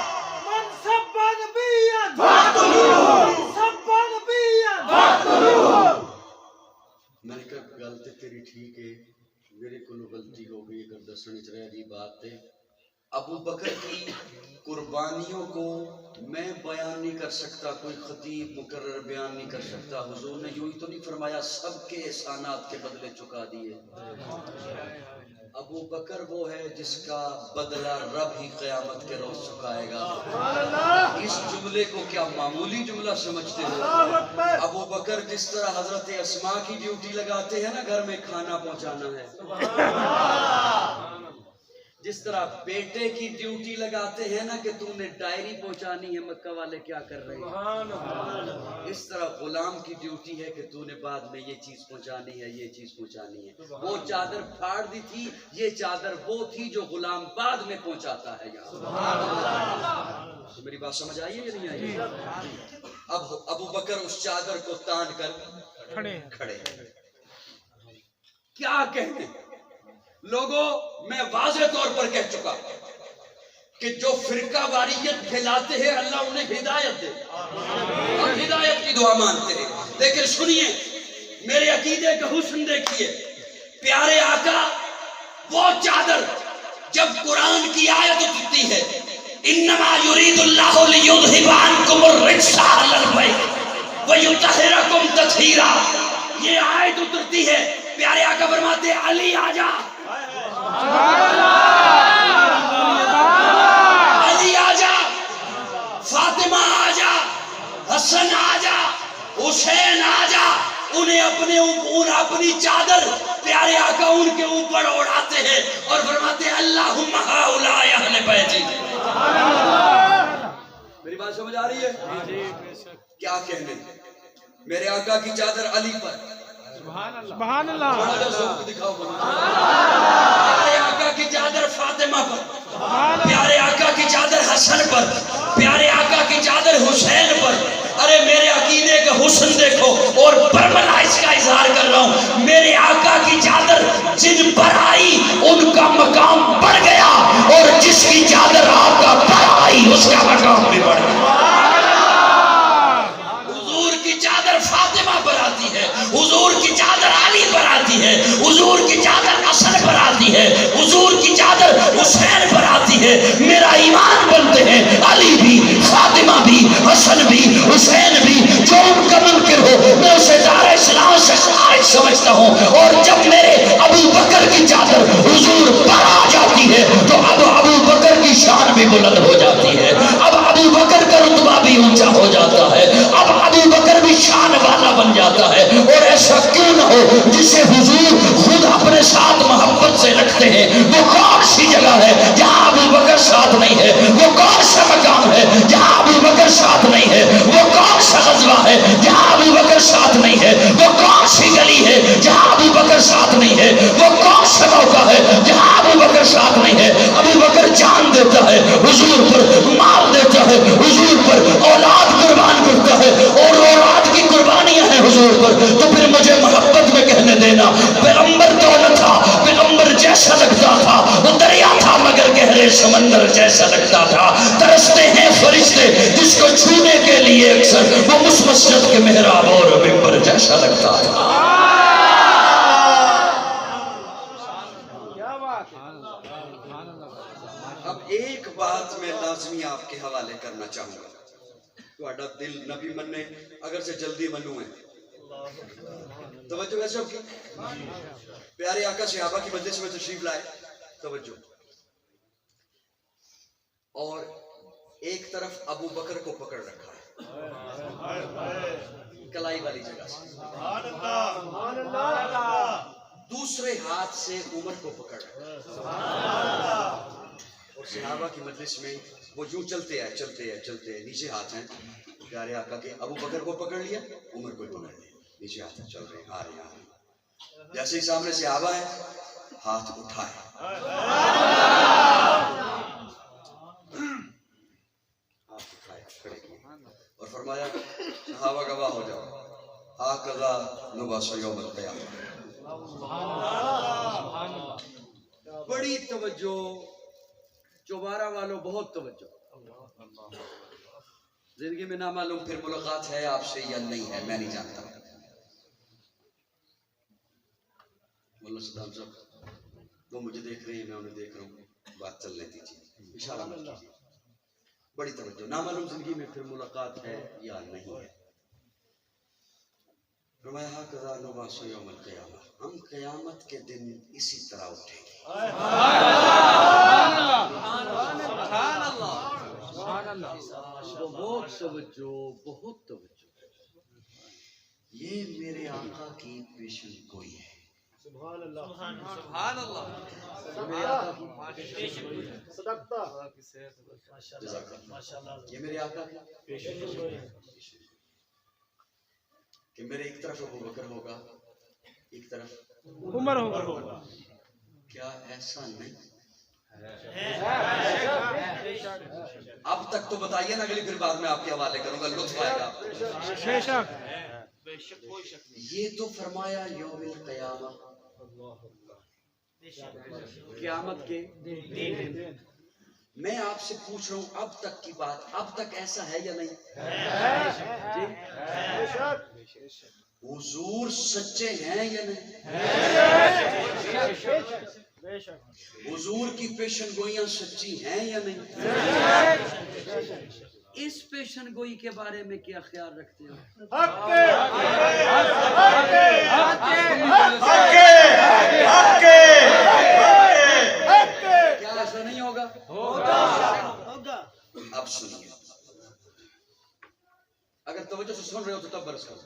من سب نبیا فاقتلوه. سب نبیا فاقتلوه.
میں نے کہا غلطی تیری ٹھیک ہے، میرے کو غلطی ہو گئی اگر دسنے چ رہ گئی بات ہے. ابو بکر کی قربانیوں کو میں بیان نہیں کر سکتا، کوئی خطیب مقرر بیان نہیں کر سکتا. حضور نے یوں ہی تو نہیں فرمایا سب کے احسانات کے بدلے چکا دیے. ابو بکر وہ ہے جس کا بدلہ رب ہی قیامت کے روز چکائے گا. اس جملے کو کیا معمولی جملہ سمجھتے ہو؟ ابو بکر جس طرح حضرت اسماء کی ڈیوٹی لگاتے ہیں نا گھر میں کھانا پہنچانا ہے، جس طرح بیٹے کی ڈیوٹی لگاتے ہیں نا کہ تو نے ڈائری پہنچانی ہے مکہ والے کیا کر رہے ہیں، اس طرح غلام کی ڈیوٹی ہے کہ تو نے بعد میں یہ چیز پہنچانی ہے، یہ چیز پہنچانی ہے. وہ چادر پھاڑ دی تھی، یہ چادر وہ تھی جو غلام بعد میں پہنچاتا ہے. میری بات سمجھ آئی ہے یا نہیں آئی؟ اب ابو بکر اس چادر کو تان کر کھڑے. کیا کہنے لوگوں، میں واضح طور پر کہہ چکا کہ جو فرقہ واریت پھیلاتے ہیں اللہ انہیں ہدایت دے. ہم ہدایت کی دعا مانتے ہیں. لیکن سنیے میرے عقیدے کا حسن دیکھیے. پیارے آقا وہ چادر جب قرآن کی آیت اترتی ہے انما یرید اللہ لیذھب عنکم الرجس اہل البیت ویطہرکم تطہیرا، یہ آیت اترتی ہے. پیارے آقا فرماتے ہیں علی آجا، علی آجا، فاطمہ آجا، حسن آجا، حسین آجا. انہیں اپنی چادر پیارے آقا ان کے اوپر اڑاتے ہیں اور فرماتے ہیں اللہم ہؤلاء اہل بیتی. میری بات سمجھ آ رہی ہے؟ کیا کہنے میرے آقا کی چادر علی پر،
سبحان اللہ.
دکھاؤ. پیارے آقا کی چادر فاطمہ پر، پیارے آقا کی چادر حسن پر، پیارے آقا کی چادر حسین پر. ارے میرے عقیدے کا حسن دیکھو اور برملا اس کا اظہار کر رہا ہوں. میرے آقا کی چادر جن پر آئی ان کا مقام بڑھ گیا اور جس کی چادر آقا پر آئی اس کا مقام بھی بڑھ گیا. حضور کی چادر فاطمہ پر آتی ہے، حضور کی چادر علی پر آتی ہے، حضور کی چادر حسن پر آتی ہے، حضور کی چادر حسین پر آتی ہے. میرا ایمان بنتے ہیں علی بھی، فاطمہ بھی، حسن بھی، حسین بھی. جو ان کا منکر ہو میں اسے دار اسلام سے خارج سمجھتا ہوں. اور جب میرے ابو بکر کی چادر حضور پر آ جاتی ہے تو اب ابو بکر کی شان بھی بلند ہو جاتی ہے، اب ابو بکر کا رتبہ بھی اونچا ہو جاتا ہے، اب ابو بکر بھی شان والا بن جاتا ہے. اور ایسا کیوں نہ ہو جسے حضور خود اپنے ساتھ محبت سے رکھتے ہیں. وہ کون سی جگہ ہے جہاں ابو بکر ساتھ نہیں ہے؟ وہ کون سا مقام ہے جہاں ابو بکر ساتھ نہیں ہے؟ وہ کون سا غزوہ ہے جہاں ابو بکر ساتھ نہیں ہے؟ وہ کون سی گلی ہے جہاں ابو بکر ساتھ نہیں ہے؟ وہ کون سا موقع ہے جہاں ابو بکر ساتھ نہیں ہے؟ ابو بکر جان دیتا ہے حضور پر، مال دیتا ہے حضور پر، اولاد قربان کرتا ہے اور اولاد کی قربانیاں ہیں حضور پر. تو پھر مجھے محبت میں کہنے دینا پیغمبر تو نہ تھا، پیغمبر جیسا لگتا تھا، وہ دریا تھا مگر گہرے سمندر جیسا لگتا تھا. ترستے ہیں فرشتے جس کو چھونے کے لیے اکثر وہ اس مسجد کے محراب اور ممبر جیسا لگتا تھا. اب ایک بات میں لازمی آپ کے حوالے کرنا چاہوں گا. تھوڑا دل نبی مننے اگر سے جلدی منوں ہے. توجہ ہے سب کی. پیارے آقا صحابہ کی مجلس میں تشریف لائے. توجہ. اور ایک طرف ابو بکر کو پکڑ رکھا ہے کلائی والی جگہ سے، دوسرے ہاتھ سے عمر کو پکڑ رکھا ہے. اور صحابہ کی مجلس میں وہ یوں چلتے ہیں نیچے ہاتھ ہیں. پیارے آقا کے ابو بکر کو پکڑ لیا، عمر کو پکڑ لیا، نیچے ہاتھ چل رہے ہیں، آ رہے ہیں. جیسے ہی سامنے صحابہ ہیں ہاتھ اٹھائے، کھڑے کیے اور فرمایا صحابہ گواہ ہو جاؤ، آقا نباس یوم القیامہ. بڑی توجہ چوبارہ والوں، بہت توجہ. زندگی میں نامعلوم پھر ملاقات ہے آپ سے یا نہیں ہے میں نہیں جانتا. مولانا صدام صاحب وہ مجھے دیکھ رہے ہیں، میں انہیں دیکھ رہا ہوں، بات چلنے دیجیے، اشارہ مت کیجیے. بڑی توجہ. نامعلوم زندگی میں پھر ملاقات ہے یا نہیں ہے. فرمایا ہاکذا نبعث یوم القیامہ، ہم قیامت کے دن اسی طرح اٹھیں گے. بہت توجہ، بہت توجہ. یہ میرے آقا کی پیشن گوئی ہے. سبحان اللہ، سبحان اللہ. یہ میرے آقا کی پیشن گوئی ہے کہ میرے ایک طرف ابو بکر ہوگا، ایک طرف
عمر ہوگا.
کیا ایسا نہیں؟ اب تک تو بتائیے نا، اگلی پھر بعد میں آپ کے حوالے کروں گا، لطف آئے گا. یہ تو فرمایا یوم القیامہ، قیامت کے دن. میں آپ سے پوچھ رہا ہوں اب تک کی بات، اب تک ایسا ہے یا نہیں؟ حضور سچے ہیں یا نہیں؟ حضور کی پیشن گوئیاں سچی ہیں یا نہیں؟ اس پیشن گوئی کے بارے میں کیا خیال رکھتے ہیں؟ کیا ایسا نہیں ہوگا؟ اب سنیے، اگر توجہ سے سن رہے ہو تو تب برس کرو۔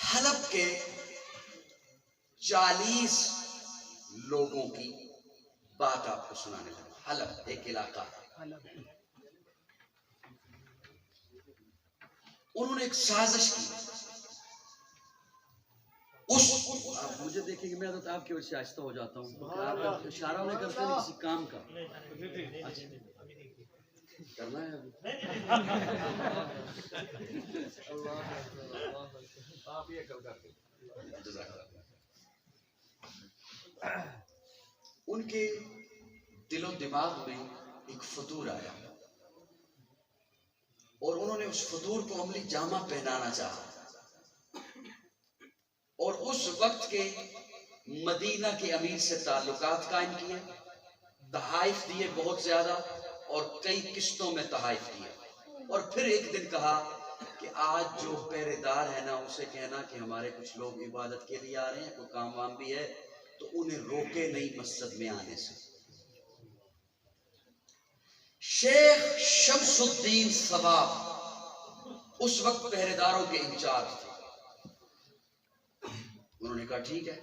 حلب کے 40 لوگوں کی بات آپ کو سنانے لگا۔ حلب ایک علاقہ ہے، انہوں نے ایک سازش کی۔ آپ مجھے دیکھیں کہ میں آپ کی وجہ سے آہستہ ہو جاتا ہوں، آپ اشارہ نہیں کرتے ہیں کسی کام کا کرنا ہے ابھی۔ ان کے دل و دماغ میں ایک فطور آیا اور انہوں نے اس فطور کو عملی جامہ پہنانا چاہا، اور اس وقت کے مدینہ کے امیر سے تعلقات قائم کیے، تحائف دیے بہت زیادہ، اور کئی قسطوں میں تحائف دیے، اور پھر ایک دن کہا کہ آج جو پہرے دار ہے نا اسے کہنا کہ ہمارے کچھ لوگ عبادت کے لیے آ رہے ہیں، کوئی کام وام بھی ہے تو انہیں روکے نہیں مسجد میں آنے سے۔ شیخ شمس الدین ثواب اس وقت پہرے داروں کے انچارج تھے۔ انہوں نے کہا ٹھیک ہے۔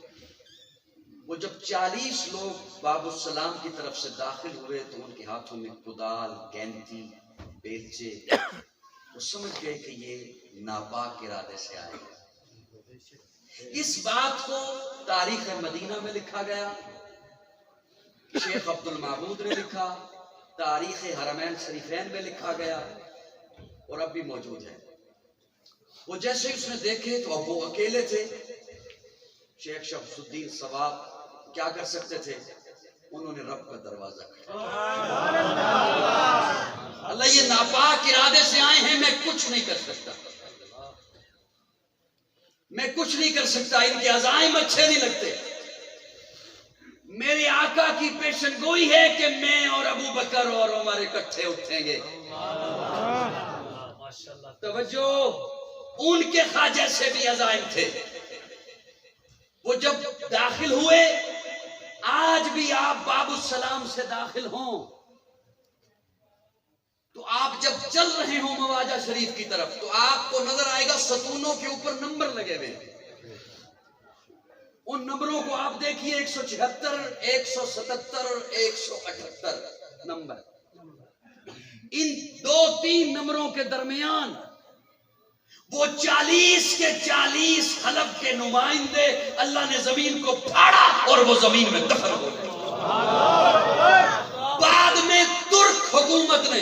وہ جب 40 لوگ باب السلام کی طرف سے داخل ہوئے تو ان کے ہاتھوں میں کدال، گینتی، بیلچے، وہ سمجھ گئے کہ یہ ناپاک ارادے سے آئے ہیں۔ اس بات کو تاریخ مدینہ میں لکھا گیا، شیخ عبد المعبود نے لکھا، تاریخ حرمین شریفین میں لکھا گیا، اور اب بھی موجود ہے۔ وہ جیسے اس نے دیکھے تو اب وہ اکیلے تھے۔ شیخ شمس الدین ثواب کیا کر سکتے تھے؟ انہوں نے رب کا دروازہ کھڑا۔ اللہ یہ ناپاک ارادے سے آئے ہیں، میں کچھ نہیں کر سکتا، میں کچھ نہیں کر سکتا، ان کے عزائم اچھے نہیں لگتے۔ میرے آقا کی پیشن گوئی ہے کہ میں اور ابو بکر اور عمر اکٹھے اٹھیں گے۔ توجہ، ان کے خواجہ سے بھی عزائم تھے۔ وہ جب داخل ہوئے، آج بھی آپ باب السلام سے داخل ہوں تو آپ جب چل رہے ہوں مواجہ شریف کی طرف تو آپ کو نظر آئے گا ستونوں کے اوپر نمبر لگے ہوئے ہیں۔ ان نمبروں کو آپ دیکھیے، 176، 177، 178 نمبر۔ ان 2-3 نمبروں کے درمیان وہ 40 کے 40 حلب کے نمائندے اللہ نے زمین کو پھاڑا اور وہ زمین میں دفن ہو گئے۔ بعد میں ترک حکومت نے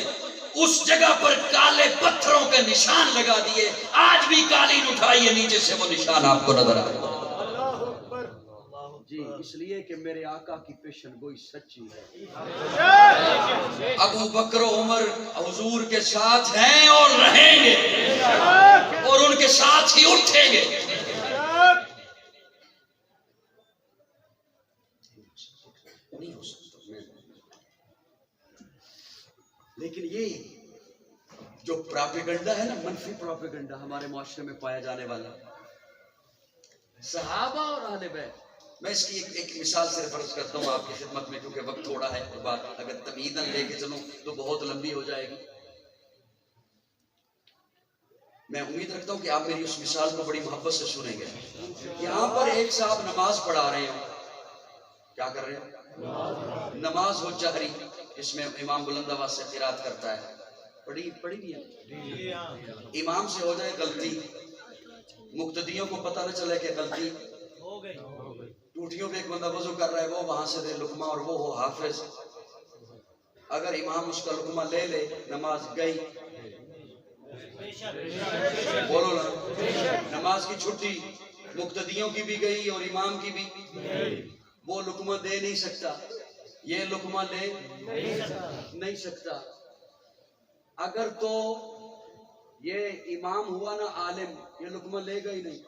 اس جگہ پر کالے پتھروں کے نشان لگا دیے، آج بھی قالین اٹھائیے نیچے سے وہ نشان آپ کو نظر آئے۔ جی اس لیے کہ میرے آقا کی پیشن گوئی سچی ہے۔ ابو بکر و عمر حضور کے ساتھ ہیں اور رہیں گے، اور ان کے ساتھ ہی اٹھیں گے۔ نہیں ہو سکتا، لیکن یہ جو پراپیگنڈا ہے نا، منفی پراپیگنڈا ہمارے معاشرے میں پایا جانے والا، صحابہ اور اہل بیت، میں اس کی ایک مثال سے فرض کرتا ہوں آپ کی خدمت میں، کیونکہ وقت تھوڑا ہے اور بات اگر تمہیداً لے کے چلوں تو بہت لمبی ہو جائے گی۔ میں امید رکھتا ہوں کہ آپ میری اس مثال کو بڑی محبت سے سنیں گے۔ یہاں پر ایک صاحب نماز پڑھا رہے ہیں، کیا کر رہے ہیں؟ نماز ہو جہری، جس میں امام بلند آواز سے قرات کرتا ہے، پڑھی بھی ہے۔ امام سے ہو جائے غلطی، مقتدیوں کو پتہ نہ چلے کہ غلطی ہو گئی، ٹوٹیوں پہ ایک بندہ وضو کر رہا ہے، وہ وہاں سے دے لقمہ اور وہ ہو حافظ، اگر امام اس کا لقمہ لے لے نماز گئی، بولو نا، نماز کی چھٹی، مقتدیوں کی بھی گئی اور امام کی بھی۔ وہ لقمہ دے نہیں سکتا، یہ لقمہ لے نہیں سکتا. اگر تو یہ امام ہوا نا عالم، یہ لقمہ لے گا ہی نہیں.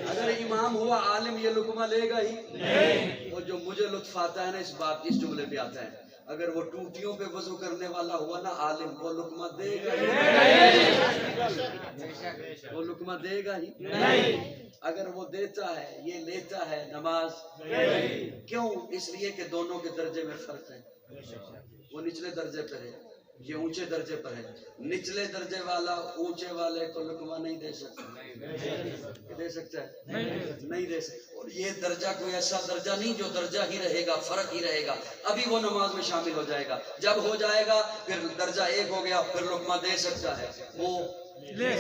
اگر امام ہوا عالم یہ لقمہ لے گا ہی. اور جو مجھے لطف آتا ہے نا اس جملے پہ آتا ہے، اگر وہ ٹوٹیوں پہ وضو کرنے والا ہوا نا عالم، وہ لقمہ دے گا ہی. وہ لقمہ دے گا ہی نہیں. اگر وہ دیتا ہے یہ لیتا ہے نماز کیوں؟ اس لیے کہ دونوں کے درجے میں فرق ہے. وہ نچلے درجے پر ہے، یہ اونچے درجے پر ہے. نچلے درجے والا اونچے والے کو لقمہ نہیں دے سکتا. دے سکتا ہے؟ نہیں دے سکتا. اور یہ درجہ کوئی ایسا درجہ نہیں جو درجہ ہی رہے گا، فرق ہی رہے گا. ابھی وہ نماز میں شامل ہو جائے گا، جب ہو جائے گا پھر درجہ ایک ہو گیا، پھر لقمہ دے سکتا ہے، وہ لے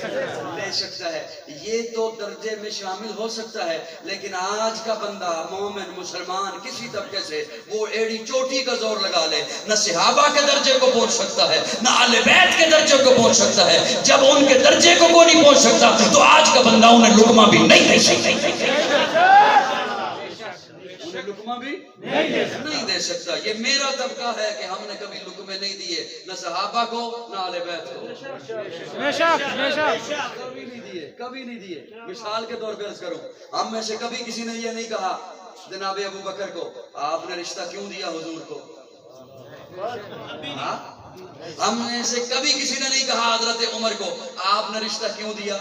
سکتا ہے. یہ تو درجے میں شامل ہو سکتا ہے. لیکن آج کا بندہ مومن مسلمان کسی طبقے سے وہ ایڑی چوٹی کا زور لگا لے، نہ صحابہ کے درجے کو پہنچ سکتا ہے، نہ اہل بیت کے درجے کو پہنچ سکتا ہے. جب ان کے درجے کو کوئی نہیں پہنچ سکتا تو آج کا بندہ انہیں لقمہ بھی نہیں دے سکتا. لقمہ بھی نہیں دے سکتا. یہ میرا طبقہ ہے کہ ہم نے کبھی لقمے نہیں دیے، نہ صحابہ کو نہ اہل بیت کو. کبھی نہیں دیے. مثال کے طور پہ عرض کروں، ہم میں سے کبھی کسی نے یہ نہیں کہا جناب ابو بکر کو آپ نے رشتہ کیوں دیا حضور کو. ہم میں سے کبھی کسی نے نہیں کہا حضرت عمر کو آپ نے رشتہ کیوں دیا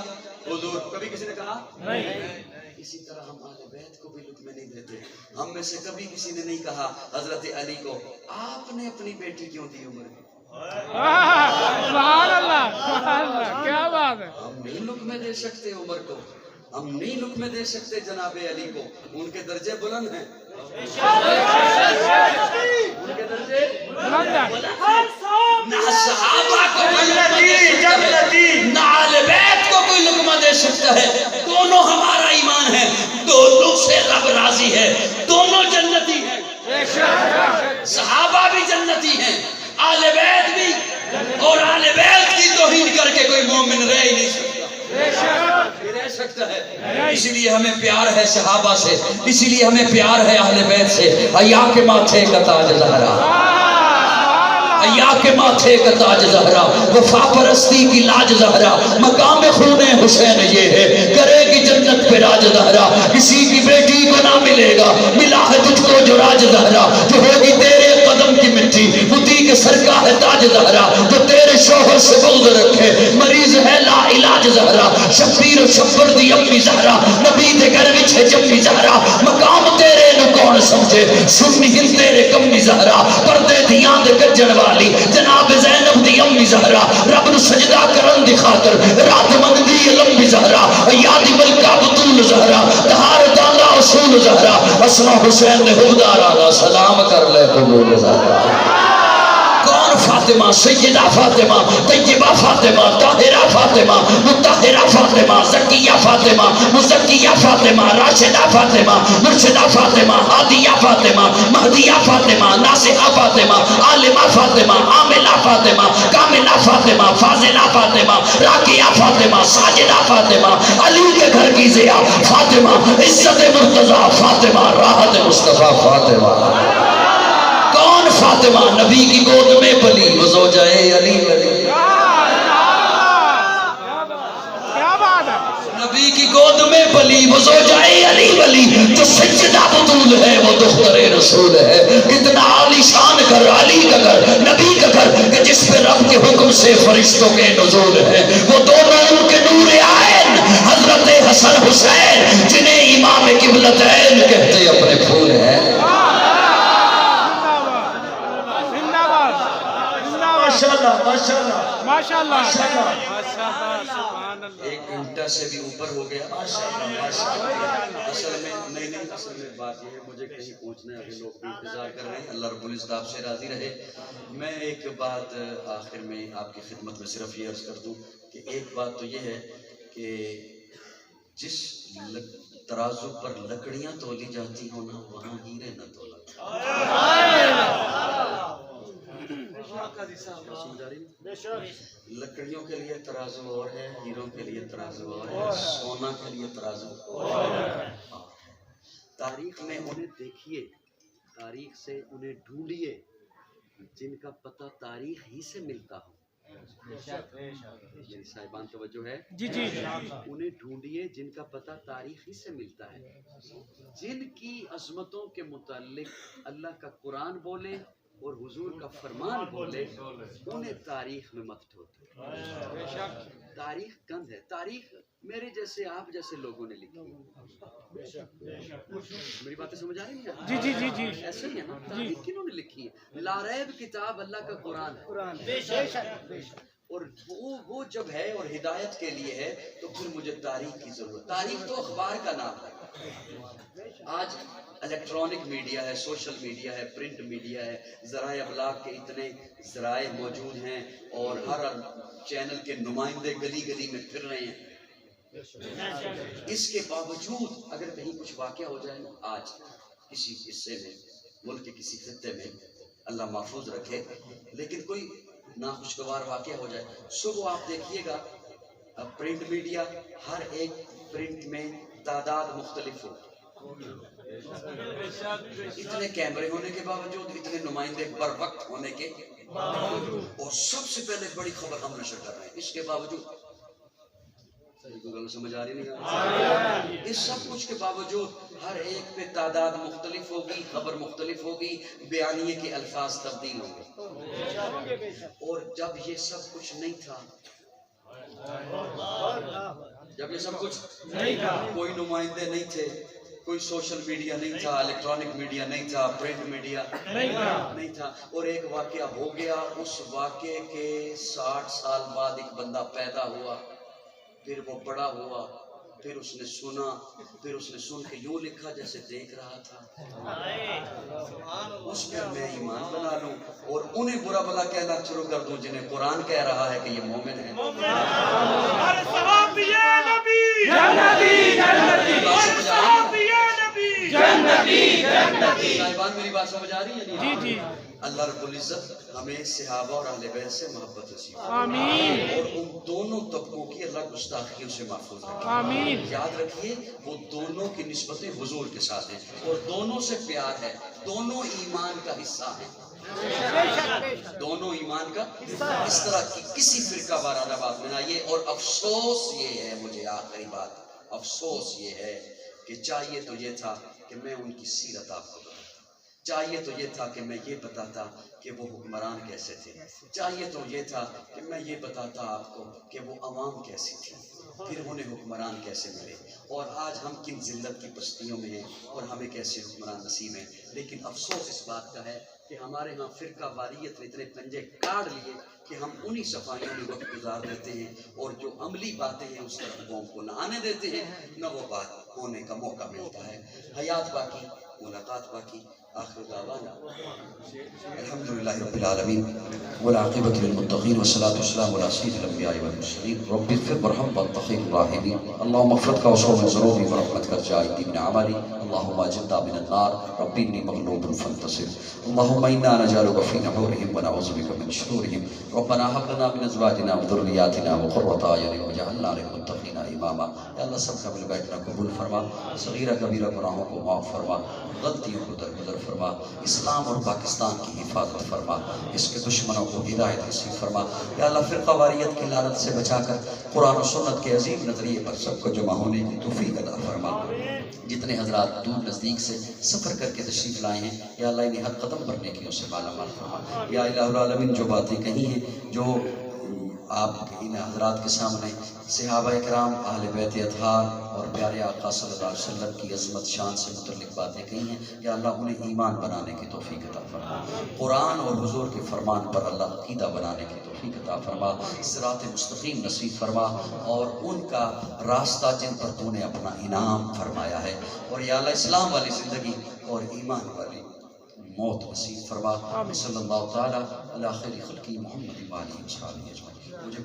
حضور. کبھی کسی نے کہا نہیں. اسی طرح ہم اہل بیت کو بھی لقمے نہیں دیتے. ہم میں سے کبھی کسی نے نہیں کہا حضرت علی کو آپ نے اپنی بیٹی کیوں دی عمر کو.
سبحان اللہ، سبحان اللہ، کیا بات ہے.
ہم نہیں لقمے دے سکتے عمر کو، ہم نہیں لقمے دے سکتے جناب علی کو. ان کے درجے بلند ہیں، ان کے درجے بلند ہیں. نہ صحابہ کو کوئی لقمہ دے سکتا ہے، نہ اہل بیت کو کوئی لقمہ دے سکتا ہے. دونوں ہمارا ایمان ہے، دونوں سے رب راضی ہے، دونوں جنتی ہیں. صحابہ بھی جنتی ہیں، اہل بیت بھی. اور اہل بیت کی توہین کر کے کوئی مومن رہ ہی نہیں سکتا ہے. اسی لیے ہمیں پیار ہے صحابہ سے، اسی لیے ہمیں پیار ہے اہل بیت سے. حیا کے ماتھے کا تاج زہرا، حیا کے ماتھے کا تاج زہرا، وفا پرستی کی لاج زہرا. مقام خون حسین یہ ہے، کرے گی جنت پہ راج زہرا. کسی کی بیٹی کو نہ ملے گا ملا ہے تجھ کو جو راج زہرا. جو ہوگی تیرے قدم کی مٹی متی کے سر کا ہے تاج زہرا. جو تیرے شوہر سے بغض رکھے مریض ہے لا علاج زہرا. شبیر و شبر دی امی زہرا، نبی دے گھر وچ ہے جمی زہرا. مقام تیرے نو کون سمجھے سنی ہن تیرے کمی زہرا. پردے دیاں دے گجن والی جناب زینب دی امی زہرا. رب نو سجدہ کرن دی خاطر رات منگدی لمبی زہرا. یادی ملکہ بطول زہرا، تہار دالا اصول زہرا. اسما حسین نے حبدارانا سلام کر لے قبول زہرا. کون فاطمہ؟ سیدہ فاطمہ، طیبہ فاطمہ، طاہرہ فاطمہ، مطہرہ فاطمہ، زکیہ فاطمہ، مزکیہ فاطمہ، راشدہ فاطمہ، مرشدہ فاطمہ، ہادیہ فاطمہ، مہدیہ فاطمہ، ناصحہ فاطمہ، عالمہ فاطمہ، عاملہ فاطمہ، کاملہ فاطمہ، فاضلہ فاطمہ، راکیہ فاطمہ، ساجدہ فاطمہ، علی کے گھر کی ضیاء فاطمہ، عزت مرتضیٰ فاطمہ، راحت مصطفیٰ فاطمہ. کون فاطمہ؟ نبی کی گود میں پلی وہ زوجہ علی ولی. نبی کی گود میں پلی وہ زوجہ علی ولی. جو سجدہ بطول ہے وہ دختر رسول ہے. کتنا عالی شان گھر علی کا گھر، نبی کا گھر کہ جس پہ رب کے حکم سے فرشتوں کے نزول ہے. وہ دونوں ان کے نور عین حضرت حسن حسین جنہیں امام قبلتین کہتے اپنے پھول ہیں. ایک گھنٹہ سے بھی اوپر ہو گیا. اصل میں نہیں اصل میں بات یہ ہے مجھے کہیں پہنچنا ہے، ابھی لوگ بھی انتظار کر رہے ہیں. اللہ رب العزت آپ سے راضی رہے. میں ایک بات آخر میں آپ کی خدمت میں صرف یہ عرض کر دوں کہ ایک بات تو یہ ہے کہ جس ترازو پر لکڑیاں تولی جاتی ہوں نا وہاں ہیرے نہ تولا. سمجھ آ رہی ہے؟ لکڑیوں کے لیے ترازو اور ہے، ہیروں کے لیے ترازو اور ہے، سونا کے لیے ترازو اور ہے۔ تاریخ میں انہیں دیکھیے، تاریخ سے انہیں ڈھونڈیے جن کا پتہ تاریخ ہی سے ملتا ہو۔ میری صاحبان توجہ ہے؟
جی جی
انہیں ڈھونڈیے جن کا پتہ تاریخ ہی سے ملتا ہے، جن کی عظمتوں کے متعلق اللہ کا قرآن بولے اور حضور کا فرمان بولے، انہیں تاریخ میں مت ڈھوتے۔ تاریخ گند ہے، تاریخ میرے جیسے آپ جیسے لوگوں نے لکھی ہے۔ میری باتیں سمجھ آ رہی ہیں؟
جی جی جی جی
ایسے ہی ہے نا، تاریخ کنہوں نے لکھی ہے؟ لا ریب کتاب اللہ کا قرآن ہے، اور وہ جب ہے اور ہدایت کے لیے ہے تو پھر مجھے تاریخ کی ضرورت۔ تاریخ تو اخبار کا نام ہے۔ آج الیکٹرانک میڈیا ہے، سوشل میڈیا ہے، پرنٹ میڈیا ہے، ذرائع ابلاغ کے اتنے ذرائع موجود ہیں، اور ہر چینل کے نمائندے گلی گلی میں پھر رہے ہیں۔ اس کے باوجود اگر کہیں کچھ واقعہ ہو جائے نا، آج کسی حصے میں، ملک کے کسی خطے میں، اللہ محفوظ رکھے، لیکن کوئی ناخوشگوار واقعہ ہو جائے، صبح آپ دیکھیے گا پرنٹ میڈیا، ہر ایک پرنٹ میں تعداد مختلف ہو، اتنے کیمرے ہونے کے باوجود، اتنے نمائندے بر وقت ہونے کے باوجود، اور سب سے پہلے بڑی خبر ہم نشر کر رہے ہیں، اس کے باوجود سمجھ آ رہی نہیں؟ اس سب کچھ کے باوجود ہر ایک پہ تعداد مختلف ہوگی، خبر مختلف ہوگی، بیانیے کے الفاظ تبدیل ہوں گے۔ اور جب یہ سب کچھ نہیں تھا، جب یہ سب کچھ نہیں تھا، کوئی نمائندے نہیں تھے، کوئی سوشل میڈیا نہیں تھا، الیکٹرانک میڈیا نہیں تھا، پرنٹ میڈیا نہیں تھا، اور ایک واقعہ ہو گیا، اس واقعے کے 60 سال بعد ایک بندہ پیدا ہوا، پھر وہ بڑا ہوا، پھر اس نے سنا، پھر اس نے سن کے یوں لکھا جیسے دیکھ رہا تھا، اس پر میں ایمان بنا لوں اور انہیں برا بلا کہنا شروع کر دوں جنہیں قرآن کہہ رہا ہے کہ یہ مومن ہے۔ صاحبان میری بات سمجھ آ رہی ہے؟
جی جی
اللہ رب العزت ہمیں صحابہ اور اہل بیت سے محبت نصیب فرمائے،
آمین،
اور ان دونوں طبقوں کی اللہ گستاخیوں سے محفوظ رکھے۔
آمین،
یاد رکھیے وہ دونوں کی نسبتیں حضور کے ساتھ ہیں، اور دونوں سے پیار ہے، دونوں ایمان کا حصہ ہیں، دونوں ایمان کا اس طرح کی کسی فرقہ وارانہ بات میں نہ آئیے۔ اور افسوس یہ ہے، مجھے آخری بات، افسوس یہ ہے کہ چاہیے تو یہ تھا کہ میں ان کی سیرت آپ کو بتاتا، چاہیے تو یہ تھا کہ میں یہ بتاتا کہ وہ حکمران کیسے تھے، چاہیے تو یہ تھا کہ میں یہ بتاتا آپ کو کہ وہ عوام کیسی تھی، پھر انہیں حکمران کیسے ملے، اور آج ہم کن ذلت کی پستیوں میں ہیں اور ہمیں کیسے حکمران نصیب ہیں۔ لیکن افسوس اس بات کا ہے کہ ہمارے ہاں فرقہ واریت نے اتنے پنجے کاٹ لیے کہ ہم انہی صفائیوں میں وقت گزار دیتے ہیں، اور جو عملی باتیں ہیں اس طرف قوم کو نہ آنے دیتے ہیں، نہ وہ بات ہونے کا موقع ملتا ہے۔ حیات باقی، ملاقات باقی، آخر دعوانا الحمدللہ رب العالمین والعاقبۃ للمتقین والصلاۃ والسلام علی سید الانبیاء والمرسلین رب اغفر وارحم وانت خیر الراحمین اللهم اغفر واصرف من ذنوبی ورحمتک الجائد من عملی اللهم اجرنا من النار رب انی مغلوب فانتصر اللهم انا نجعلک فی نحورهم ونعوذ بک من شرورهم ربنا هب لنا من ازواجنا وذریاتنا قرۃ اعین واجعلنا للمتقین اماما۔ یا اللہ سب کا مل بیٹھنا قبول فرما، صغیرہ کبیرہ گناہوں کو معاف فرما، غلطیوں کو درگزر فرما، اسلام اور پاکستان کی حفاظت فرما، اس کے دشمنوں کو ہدایت نصیب فرما۔ یا اللہ فرقہ واریت کی لعنت سے بچا کر قرآن و سنت کے عظیم نظریے پر سب کو جمع ہونے کی توفیق عطا فرما۔ جتنے حضرات دور نزدیک سے سفر کر کے تشریف لائے ہیں یا اللہ انہیں ہر قدم پر نیکیوں سے مالا مال فرما۔ یا الہ العالمین جو باتیں کہی ہیں، جو آپ ان حضرات کے سامنے صحابہ اکرام، اہل بیت اطہار اور پیارے آقا صلی اللہ علیہ وسلم کی عظمت شان سے متعلق باتیں کہی ہیں، یا اللہ انہیں ایمان بنانے کی توفیق عطا فرما، قرآن اور حضور کے فرمان پر اللہ عقیدہ بنانے کی توفیق عطا فرما، صراط مستقیم نصیب فرما، اور ان کا راستہ جن پر تو نے اپنا انعام فرمایا ہے، اور یا اللہ اسلام والی زندگی اور ایمان والی موت نصیب فرما۔ صلی اللہ تعالیٰ علی خیر خلقی محمد و آلہ وصحبہ اجمعین۔ مجھے